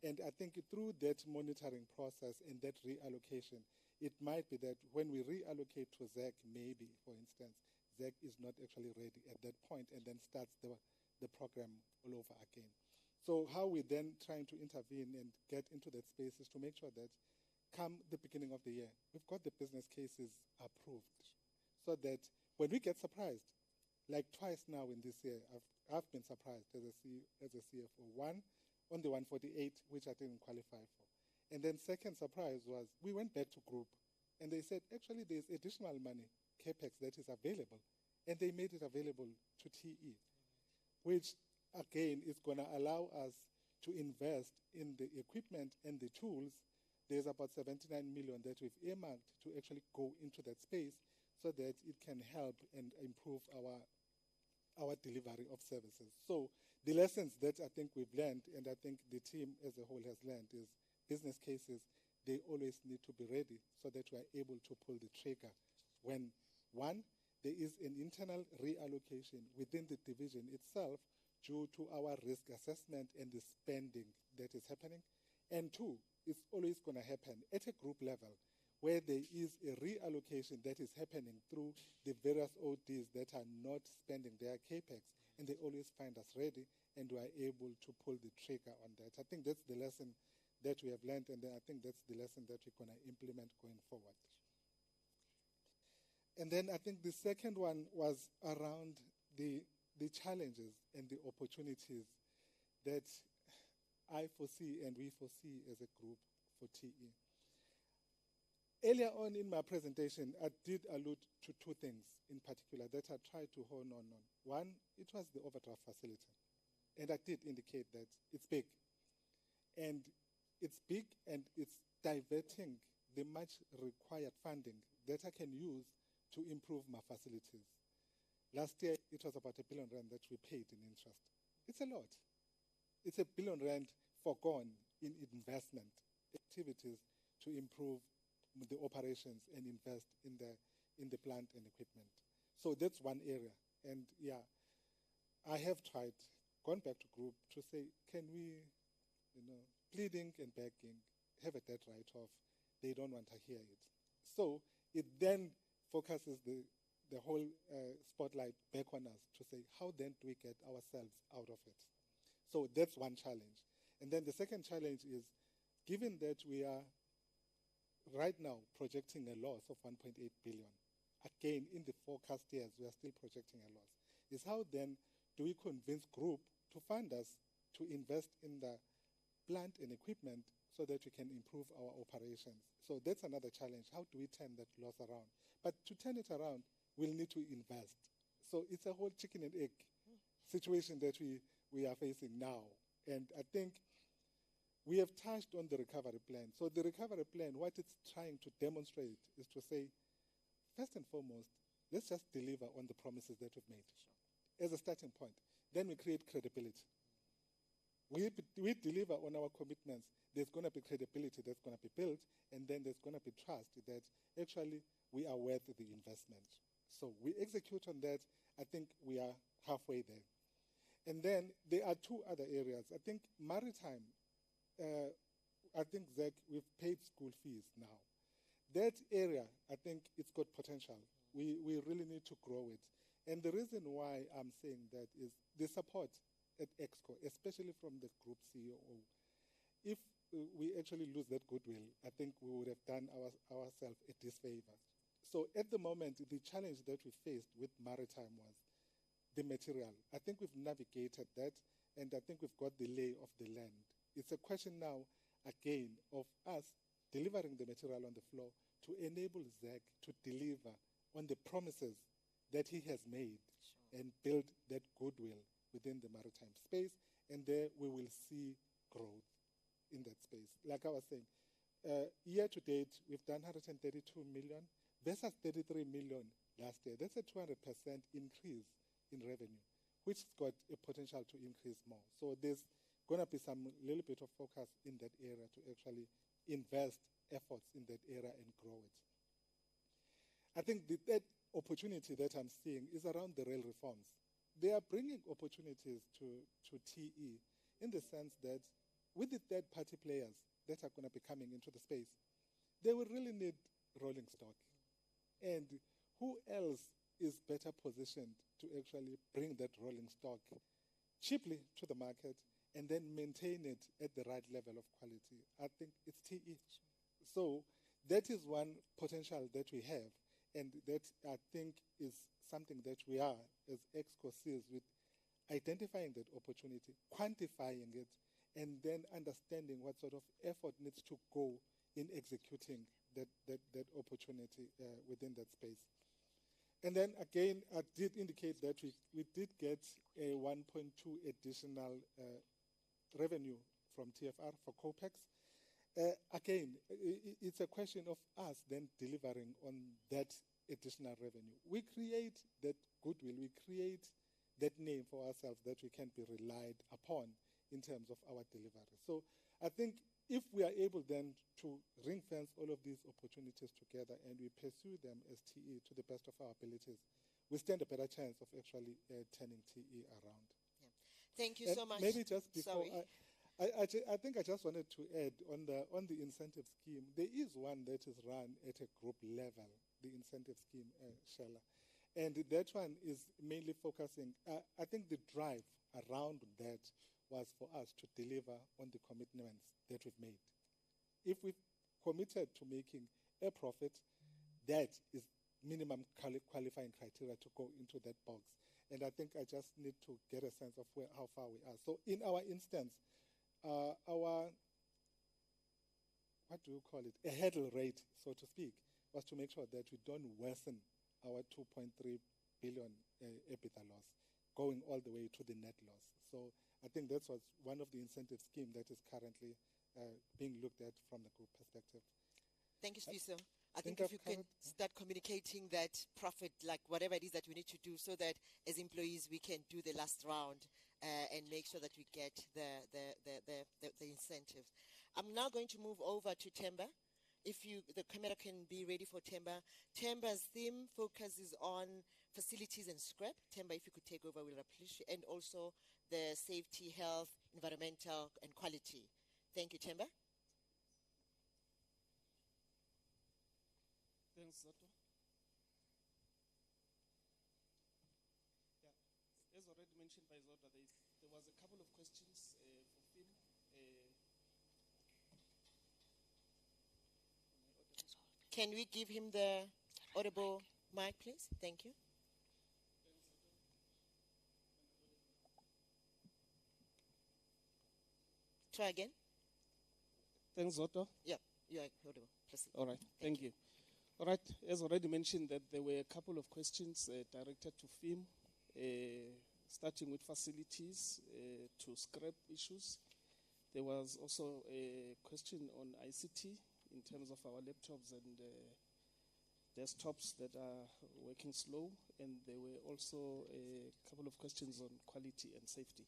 And I think through that monitoring process and that reallocation, it might be that when we reallocate to ZEC, maybe, for instance, ZEC is not actually ready at that point, and then starts the program all over again. So how we then trying to intervene and get into that space is to make sure that come the beginning of the year, we've got the business cases approved, so that when we get surprised, like twice now in this year, I've been surprised as a CFO. One, on the 148, which I didn't qualify for. And then second surprise was we went back to group, and they said, actually, there's additional money, CAPEX, that is available. And they made it available to TE, which, again, is going to allow us to invest in the equipment and the tools. There's about 79 million that we've earmarked to actually go into that space, so that it can help and improve our delivery of services. So the lessons that I think we've learned, and I think the team as a whole has learned, is business cases, they always need to be ready so that we are able to pull the trigger when, one, there is an internal reallocation within the division itself due to our risk assessment and the spending that is happening. And two, it's always going to happen at a group level where there is a reallocation that is happening through the various ODs that are not spending their CAPEX, and they always find us ready, and we are able to pull the trigger on that. I think that's the lesson that we have learned, and I think that's the lesson that we're going to implement going forward. And then I think the second one was around the challenges and the opportunities that I foresee and we foresee as a group for TE. Earlier on in my presentation, I did allude to two things in particular that I tried to hone on. One, it was the overdraft facility. And I did indicate that it's big. And it's big, and it's diverting the much required funding that I can use to improve my facilities. Last year, it was about R1 billion that we paid in interest. It's a lot. It's R1 billion foregone in investment activities to improve the operations and invest in the plant and equipment. So that's one area. And yeah, I have tried, gone back to group to say, can we, pleading and begging, have a debt write-off. They don't want to hear it. So it then focuses the whole spotlight back on us to say, how then do we get ourselves out of it? So that's one challenge. And then the second challenge is, given that we are right now projecting a loss of 1.8 billion, again, in the forecast years, we are still projecting a loss, is how then do we convince group to fund us to invest in the plant and equipment so that we can improve our operations. So that's another challenge. How do we turn that loss around? But to turn it around, we'll need to invest. So it's a whole chicken and egg situation that we are facing now. And I think we have touched on the recovery plan. So the recovery plan, what it's trying to demonstrate is to say, first and foremost, let's just deliver on the promises that we've made as a starting point. Then we create credibility. We deliver on our commitments, there's going to be credibility that's going to be built, and then there's going to be trust that actually we are worth the investment. So we execute on that. I think we are halfway there. And then there are two other areas. I think maritime, I think, Zach, we've paid school fees now. That area, I think it's got potential. We really need to grow it. And the reason why I'm saying that is the support at Exco, especially from the group COO. If we actually lose that goodwill, I think we would have done ourselves a disfavor. So at the moment, the challenge that we faced with maritime was the material. I think we've navigated that, and I think we've got the lay of the land. It's a question now, again, of us delivering the material on the floor to enable Zach to deliver on the promises that he has made and build that goodwill within the maritime space, and there we will see growth in that space. Like I was saying, year to date, we've done 132 million versus 33 million last year. That's a 200% increase in revenue, which has got a potential to increase more. So there's going to be some little bit of focus in that area to actually invest efforts in that area and grow it. I think the third opportunity that I'm seeing is around the rail reforms. They are bringing opportunities to TE in the sense that with the third-party players that are going to be coming into the space, they will really need rolling stock. And who else is better positioned to actually bring that rolling stock cheaply to the market and then maintain it at the right level of quality? I think it's TE. So that is one potential that we have, and that I think is something that we are, as Exco sees, with identifying that opportunity, quantifying it, and then understanding what sort of effort needs to go in executing that opportunity within that space. And then again, I did indicate that we did get a 1.2 additional revenue from TFR for COPEX. Again, it's a question of us then delivering on that additional revenue. We create that goodwill, we create that name for ourselves that we can be relied upon in terms of our delivery. So I think if we are able then to ring fence all of these opportunities together and we pursue them as TE to the best of our abilities, we stand a better chance of actually turning TE around. Yeah. Thank you so much. Maybe just before, I think I just wanted to add on the incentive scheme, there is one that is run at a group level, the incentive scheme, Shella. And that one is mainly focusing, I think the drive around that was for us to deliver on the commitments that we've made. If we've committed to making a profit, that is minimum qualifying criteria to go into that box. And I think I just need to get a sense of how far we are. So in our instance, our, what do you call it, a hurdle rate, so to speak, was to make sure that we don't worsen our 2.3 billion EBITDA loss, going all the way to the net loss. So I think that was one of the incentive schemes that is currently being looked at from the group perspective. Thank you, Sifiso. I think if you can start communicating that profit, like whatever it is that we need to do, so that as employees we can do the last round and make sure that we get the incentives. I'm now going to move over to Temba if the camera can be ready for Temba. Temba's theme focuses on facilities and scrap. Temba, if you could take over, we'll appreciate, and also the safety, health, environmental, and quality. Thank you, Temba. Thanks, Zoto. Yeah, as already mentioned by Zoto, there was a couple of questions for Phil. Can we give him the audible mic, please? Thank you. Try again. Thanks, Zoto. Yeah, you are audible. Proceed. All right, thank you. All right, as already mentioned, that there were a couple of questions directed to FIM, starting with facilities to scrap issues. There was also a question on ICT in terms of our laptops and desktops that are working slow, and there were also a couple of questions on quality and safety.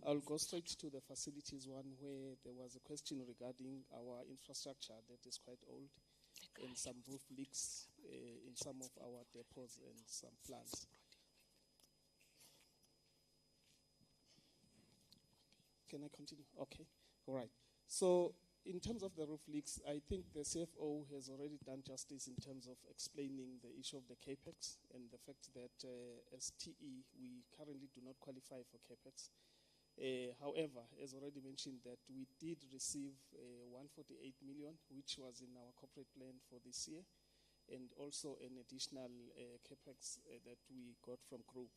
I'll go straight to the facilities one, where there was a question regarding our infrastructure that is quite old and some roof leaks in some of our depots and some plants. Can I continue? Okay, all right. So in terms of the roof leaks, I think the CFO has already done justice in terms of explaining the issue of the CAPEX and the fact that as TE, we currently do not qualify for CAPEX. However, as already mentioned, that we did receive 148 million, which was in our corporate plan for this year, and also an additional CAPEX that we got from group.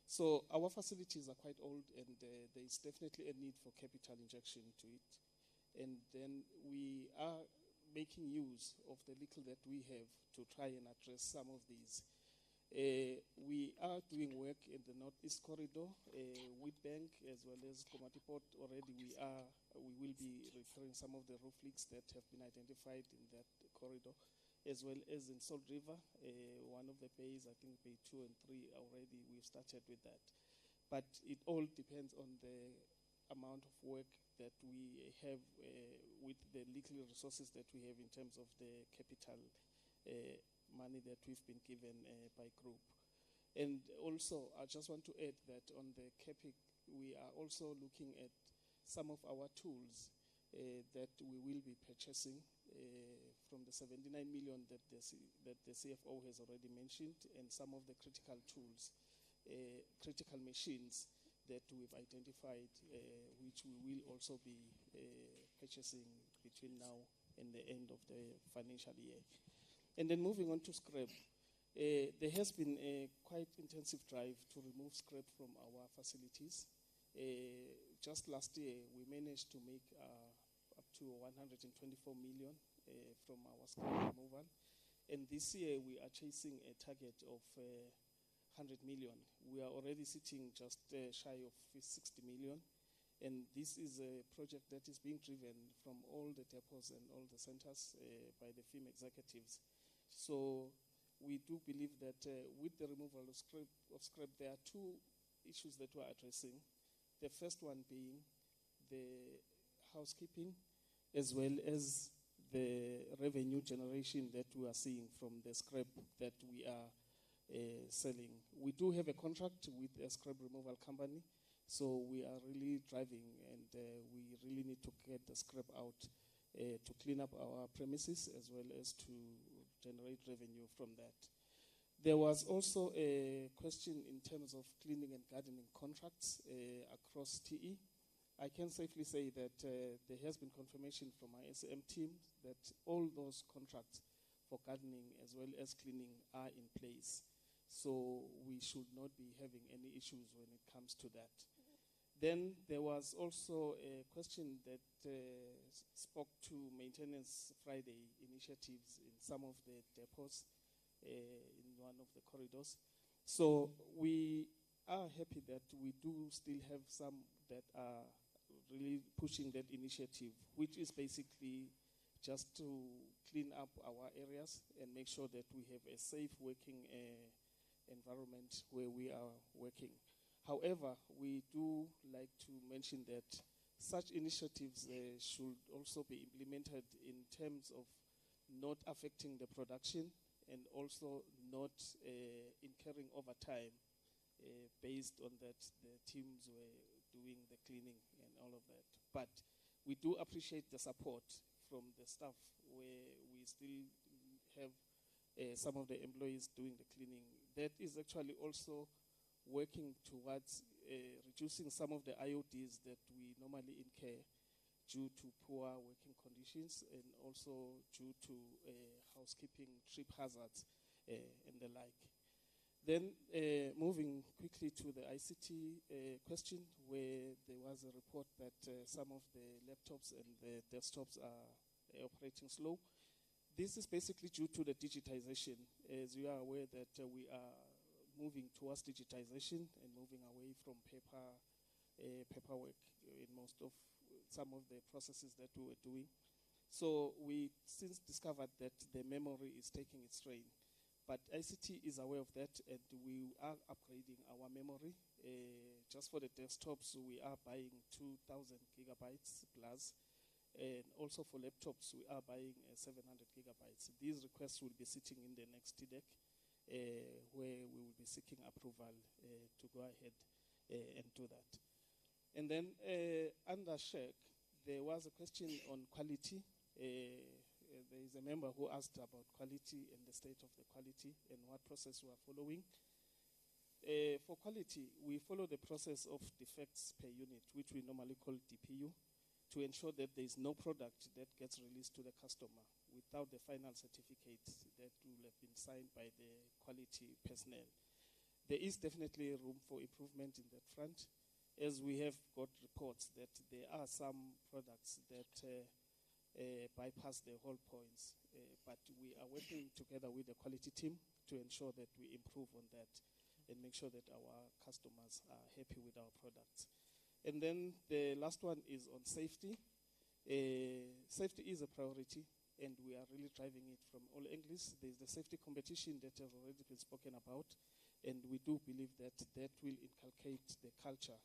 So our facilities are quite old, and there is definitely a need for capital injection to it. And then we are making use of the little that we have to try and address some of these. We are doing work in the Northeast Corridor, Wheatbank, as well as Komatiport. Already we will be repairing some of the roof leaks that have been identified in that corridor, as well as in Salt River, one of the bays, I think bay 2 and 3 already, we've started with that. But it all depends on the amount of work that we have with the little resources that we have in terms of the capital money that we've been given by group. And also, I just want to add that on the CAPEX, we are also looking at some of our tools that we will be purchasing from the 79 million that the CFO has already mentioned, and some of the critical tools, critical machines that we've identified, which we will also be purchasing between now and the end of the financial year. And then moving on to scrap, there has been a quite intensive drive to remove scrap from our facilities. Just last year, we managed to make up to 124 million from our scrap removal. And this year, we are chasing a target of 100 million. We are already sitting just shy of 60 million. And this is a project that is being driven from all the depots and all the centers by the FIM executives. So we do believe that with the removal of scrap, there are two issues that we're addressing. The first one being the housekeeping, as well as the revenue generation that we are seeing from the scrap that we are selling. We do have a contract with a scrap removal company, so we are really driving, and we really need to get the scrap out to clean up our premises, as well as to generate revenue from that. There was also a question in terms of cleaning and gardening contracts across TE. I can safely say that there has been confirmation from our SM team that all those contracts for gardening as well as cleaning are in place. So we should not be having any issues when it comes to that. Then there was also a question that spoke to Maintenance Friday initiatives in some of the depots in one of the corridors. So we are happy that we do still have some that are really pushing that initiative, which is basically just to clean up our areas and make sure that we have a safe working environment where we are working. However, we do like to mention that such initiatives should also be implemented in terms of not affecting the production, and also not incurring overtime based on that the teams were doing the cleaning and all of that. But we do appreciate the support from the staff, where we still have some of the employees doing the cleaning. That is actually also working towards reducing some of the IODs that we normally incur due to poor working conditions, and also due to housekeeping trip hazards and the like. Then moving quickly to the ICT question, where there was a report that some of the laptops and the desktops are operating slow. This is basically due to the digitization. As you are aware that we are moving towards digitization and moving away from paperwork in most of some of the processes that we were doing. So we since discovered that the memory is taking its strain. But ICT is aware of that, and we are upgrading our memory. Just for the desktops, we are buying 2,000 gigabytes plus. And also for laptops, we are buying 700 gigabytes. These requests will be sitting in the next TDEC, where we will be seeking approval to go ahead and do that. And then under SHEC, there was a question on quality. There is a member who asked about quality and the state of the quality and what process we are following. For quality, we follow the process of defects per unit, which we normally call DPU, to ensure that there is no product that gets released to the customer without the final certificate that will have been signed by the quality personnel. There is definitely room for improvement in that front, as we have got reports that there are some products that bypass the whole points. But we are working together with the quality team to ensure that we improve on that and make sure that our customers are happy with our products. And then the last one is on safety. Safety is a priority, and we are really driving it from all angles. There's the safety competition that has already been spoken about, and we do believe that that will inculcate the culture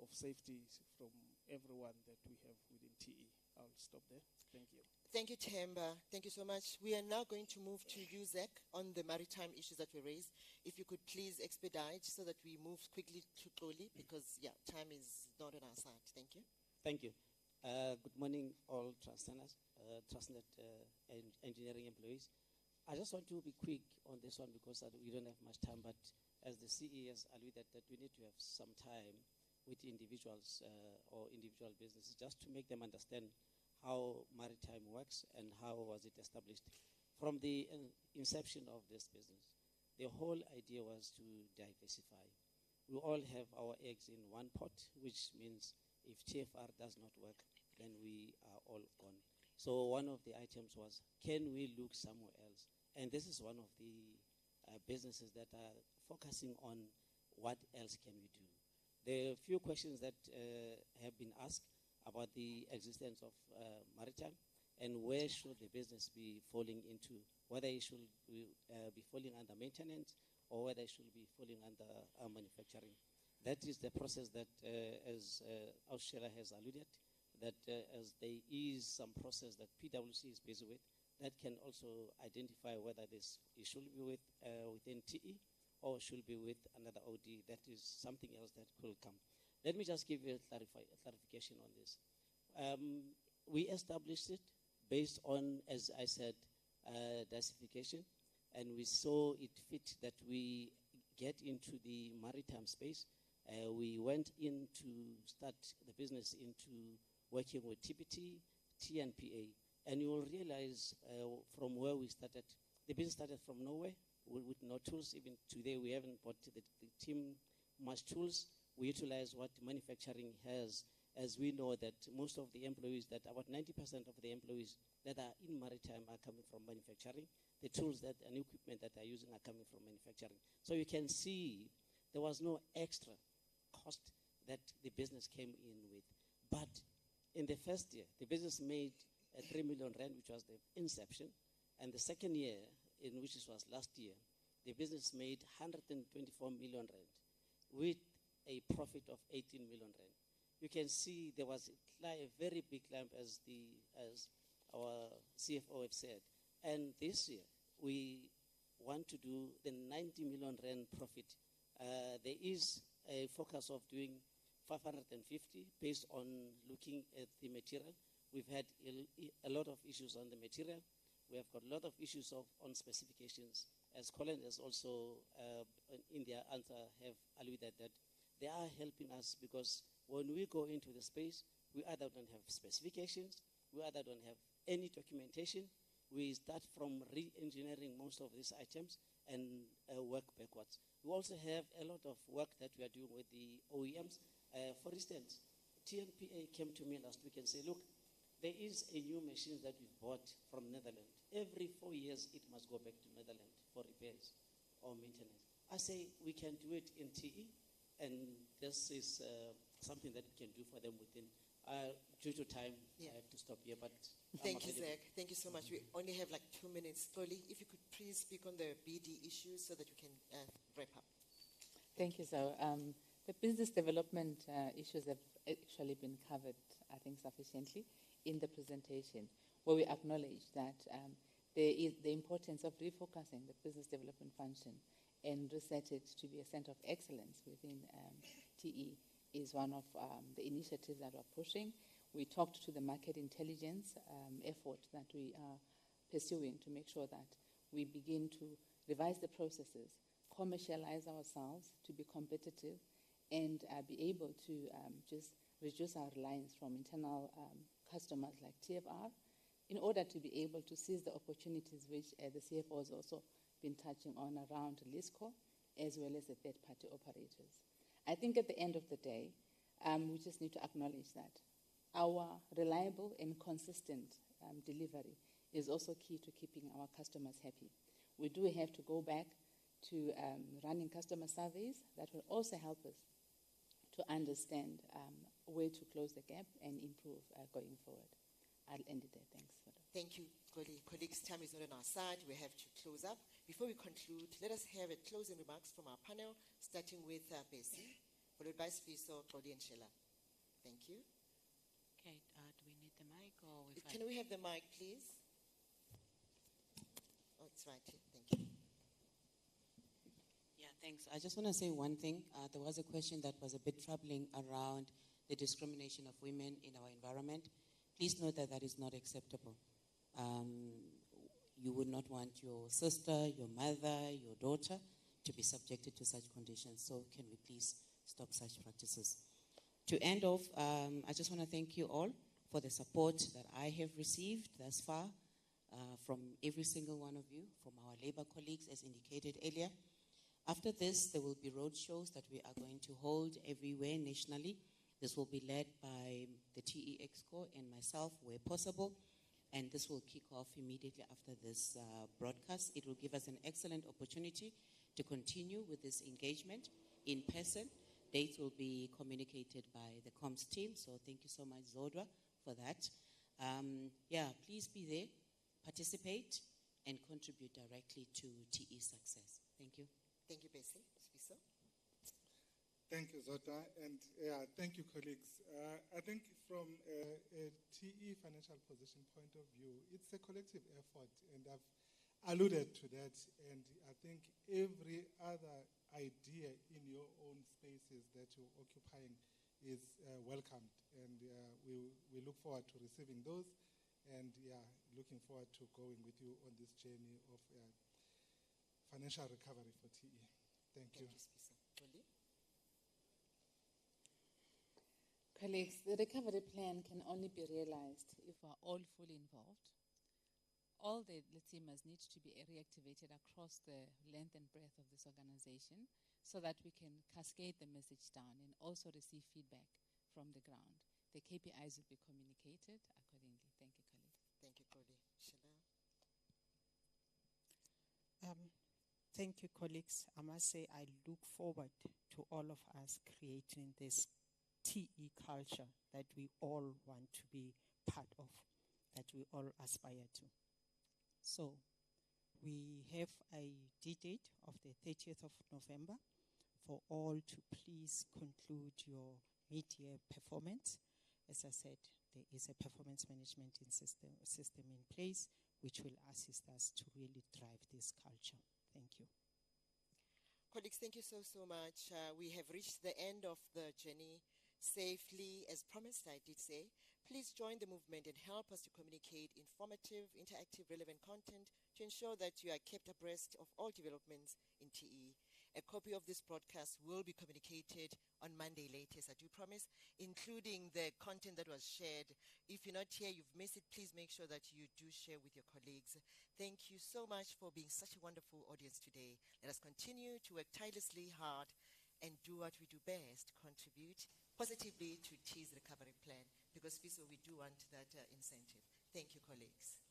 of safety from everyone that we have within TE. I'll stop there. Thank you. Thank you, Temba. Thank you so much. We are now going to move to you, Zach, on the maritime issues that were raised. If you could please expedite so that we move quickly to Xoli, because, yeah, time is not on our side. Thank you. Thank you. Good morning, all Transnet engineering employees. I just want to be quick on this one because we don't have much time, but as the CE has alluded that we need to have some time with individuals or individual businesses just to make them understand how maritime works and how was it established. From the inception of this business, the whole idea was to diversify. We all have our eggs in one pot, which means if TFR does not work, then we are all gone. So one of the items was, can we look somewhere else? And this is one of the businesses that are focusing on what else can we do. There are a few questions that have been asked about the existence of maritime and where should the business be falling into, whether it should be falling under maintenance or whether it should be falling under manufacturing. That is the process that, as Australia has alluded, that as there is some process that PwC is busy with, that can also identify whether this it should be with within TE or should be with another OD. That is something else that could come. Let me just give you a clarification on this. We established it based on, as I said, diversification, and we saw it fit that we get into the maritime space. We went in to start the business into working with TPT, TNPA, and you will realize from where we started, the business started from nowhere with no tools. Even today, we haven't bought the team much tools. We utilize what manufacturing has, as we know that most of the employees, that about 90% of the employees that are in maritime are coming from manufacturing. The tools that and equipment that they're using are coming from manufacturing. So you can see there was no extra cost that the business came in with. But in the first year, the business made 3 million rand, which was the inception. And the second year, in which was last year, the business made 124 million rand with a profit of 18 million rand. You can see there was a very big climb, as our CFO have said, And this year, we want to do the 90 million rand profit. There is a focus of doing 550 based on looking at the material. We've had a lot of issues on the material. We have got a lot of issues on specifications. As Colin has also, in their answer, have alluded that they are helping us because when we go into the space, we either don't have specifications, we either don't have any documentation. We start from re-engineering most of these items and work backwards. We also have a lot of work that we are doing with the OEMs. For instance, TNPA came to me last week and said, look, there is a new machine that we bought from Netherlands. Every 4 years, it must go back to Netherlands for repairs or maintenance. I say we can do it in TE, and this is something that we can do for them within. Due to time, I have to stop here. But thank you, Zach. Thank you so much. We only have like 2 minutes. Slowly, if you could please speak on the BD issues so that we can wrap up. Thank you, so the business development issues have actually been covered, I think, sufficiently in the presentation, where we acknowledge that there is the importance of refocusing the business development function and reset it to be a center of excellence within TE is one of the initiatives that we're pushing. We talked to the market intelligence effort that we are pursuing to make sure that we begin to revise the processes, commercialize ourselves to be competitive, and be able to just reduce our reliance from internal customers like TFR in order to be able to seize the opportunities which the CFO has also been touching on around LISCO as well as the third-party operators. I think at the end of the day, we just need to acknowledge that our reliable and consistent delivery is also key to keeping our customers happy. We do have to go back to running customer surveys that will also help us to understand where to close the gap and improve going forward. I'll end it there. Thanks. Thank you, colleagues. Time is not on our side. We have to close up. Before we conclude, let us have a closing remarks from our panel, starting with Bessie, followed by Sifiso, Claudia, and Sheila. Thank you. Okay, do we need the mic or Can we have the mic, please? Oh, it's right here. Thank you. Yeah, thanks. I just want to say one thing. There was a question that was a bit troubling around the discrimination of women in our environment. Please note that that is not acceptable. You would not want your sister, your mother, your daughter to be subjected to such conditions. So can we please stop such practices? To end off, I just want to thank you all for the support that I have received thus far from every single one of you, from our labor colleagues, as indicated earlier. After this, there will be road shows that we are going to hold everywhere nationally. This will be led by the TE Exco and myself where possible. And this will kick off immediately after this broadcast. It will give us an excellent opportunity to continue with this engagement in person. Dates will be communicated by the comms team. So thank you so much, Zodwa, for that. Please be there, participate, and contribute directly to TE success. Thank you. Thank you, Bessie. Sifiso? Thank you, Zodwa, and thank you, colleagues. I think from a TE financial position point of view, it's a collective effort, and I've alluded to that, and I think every other idea in your own spaces that you're occupying is welcomed, and we look forward to receiving those, and looking forward to going with you on this journey of financial recovery for TE. Thank you. Thank you, Colleagues, the recovery plan can only be realized if we're all fully involved. All the teams need to be reactivated across the length and breadth of this organization so that we can cascade the message down and also receive feedback from the ground. The KPIs will be communicated accordingly. Thank you, colleagues. Thank you, Cody. Sheila? Thank you, colleagues. I must say I look forward to all of us creating this TE culture that we all want to be part of, that we all aspire to. So we have a date of the 30th of November for all to please conclude your mid-year performance. As I said, there is a performance management system in place. which will assist us to really drive this culture. Thank you. Colleagues, thank you so much. We have reached the end of the journey safely. As promised, I did say, please join the movement and help us to communicate informative, interactive, relevant content to ensure that you are kept abreast of all developments in TE. A copy of this broadcast will be communicated on Monday latest, I do promise, including the content that was shared. If you're not here, you've missed it, please make sure that you do share with your colleagues. Thank you so much for being such a wonderful audience today. Let us continue to work tirelessly hard and do what we do best, contribute positively to TE's recovery plan, because FISO, we do want that incentive. Thank you, colleagues.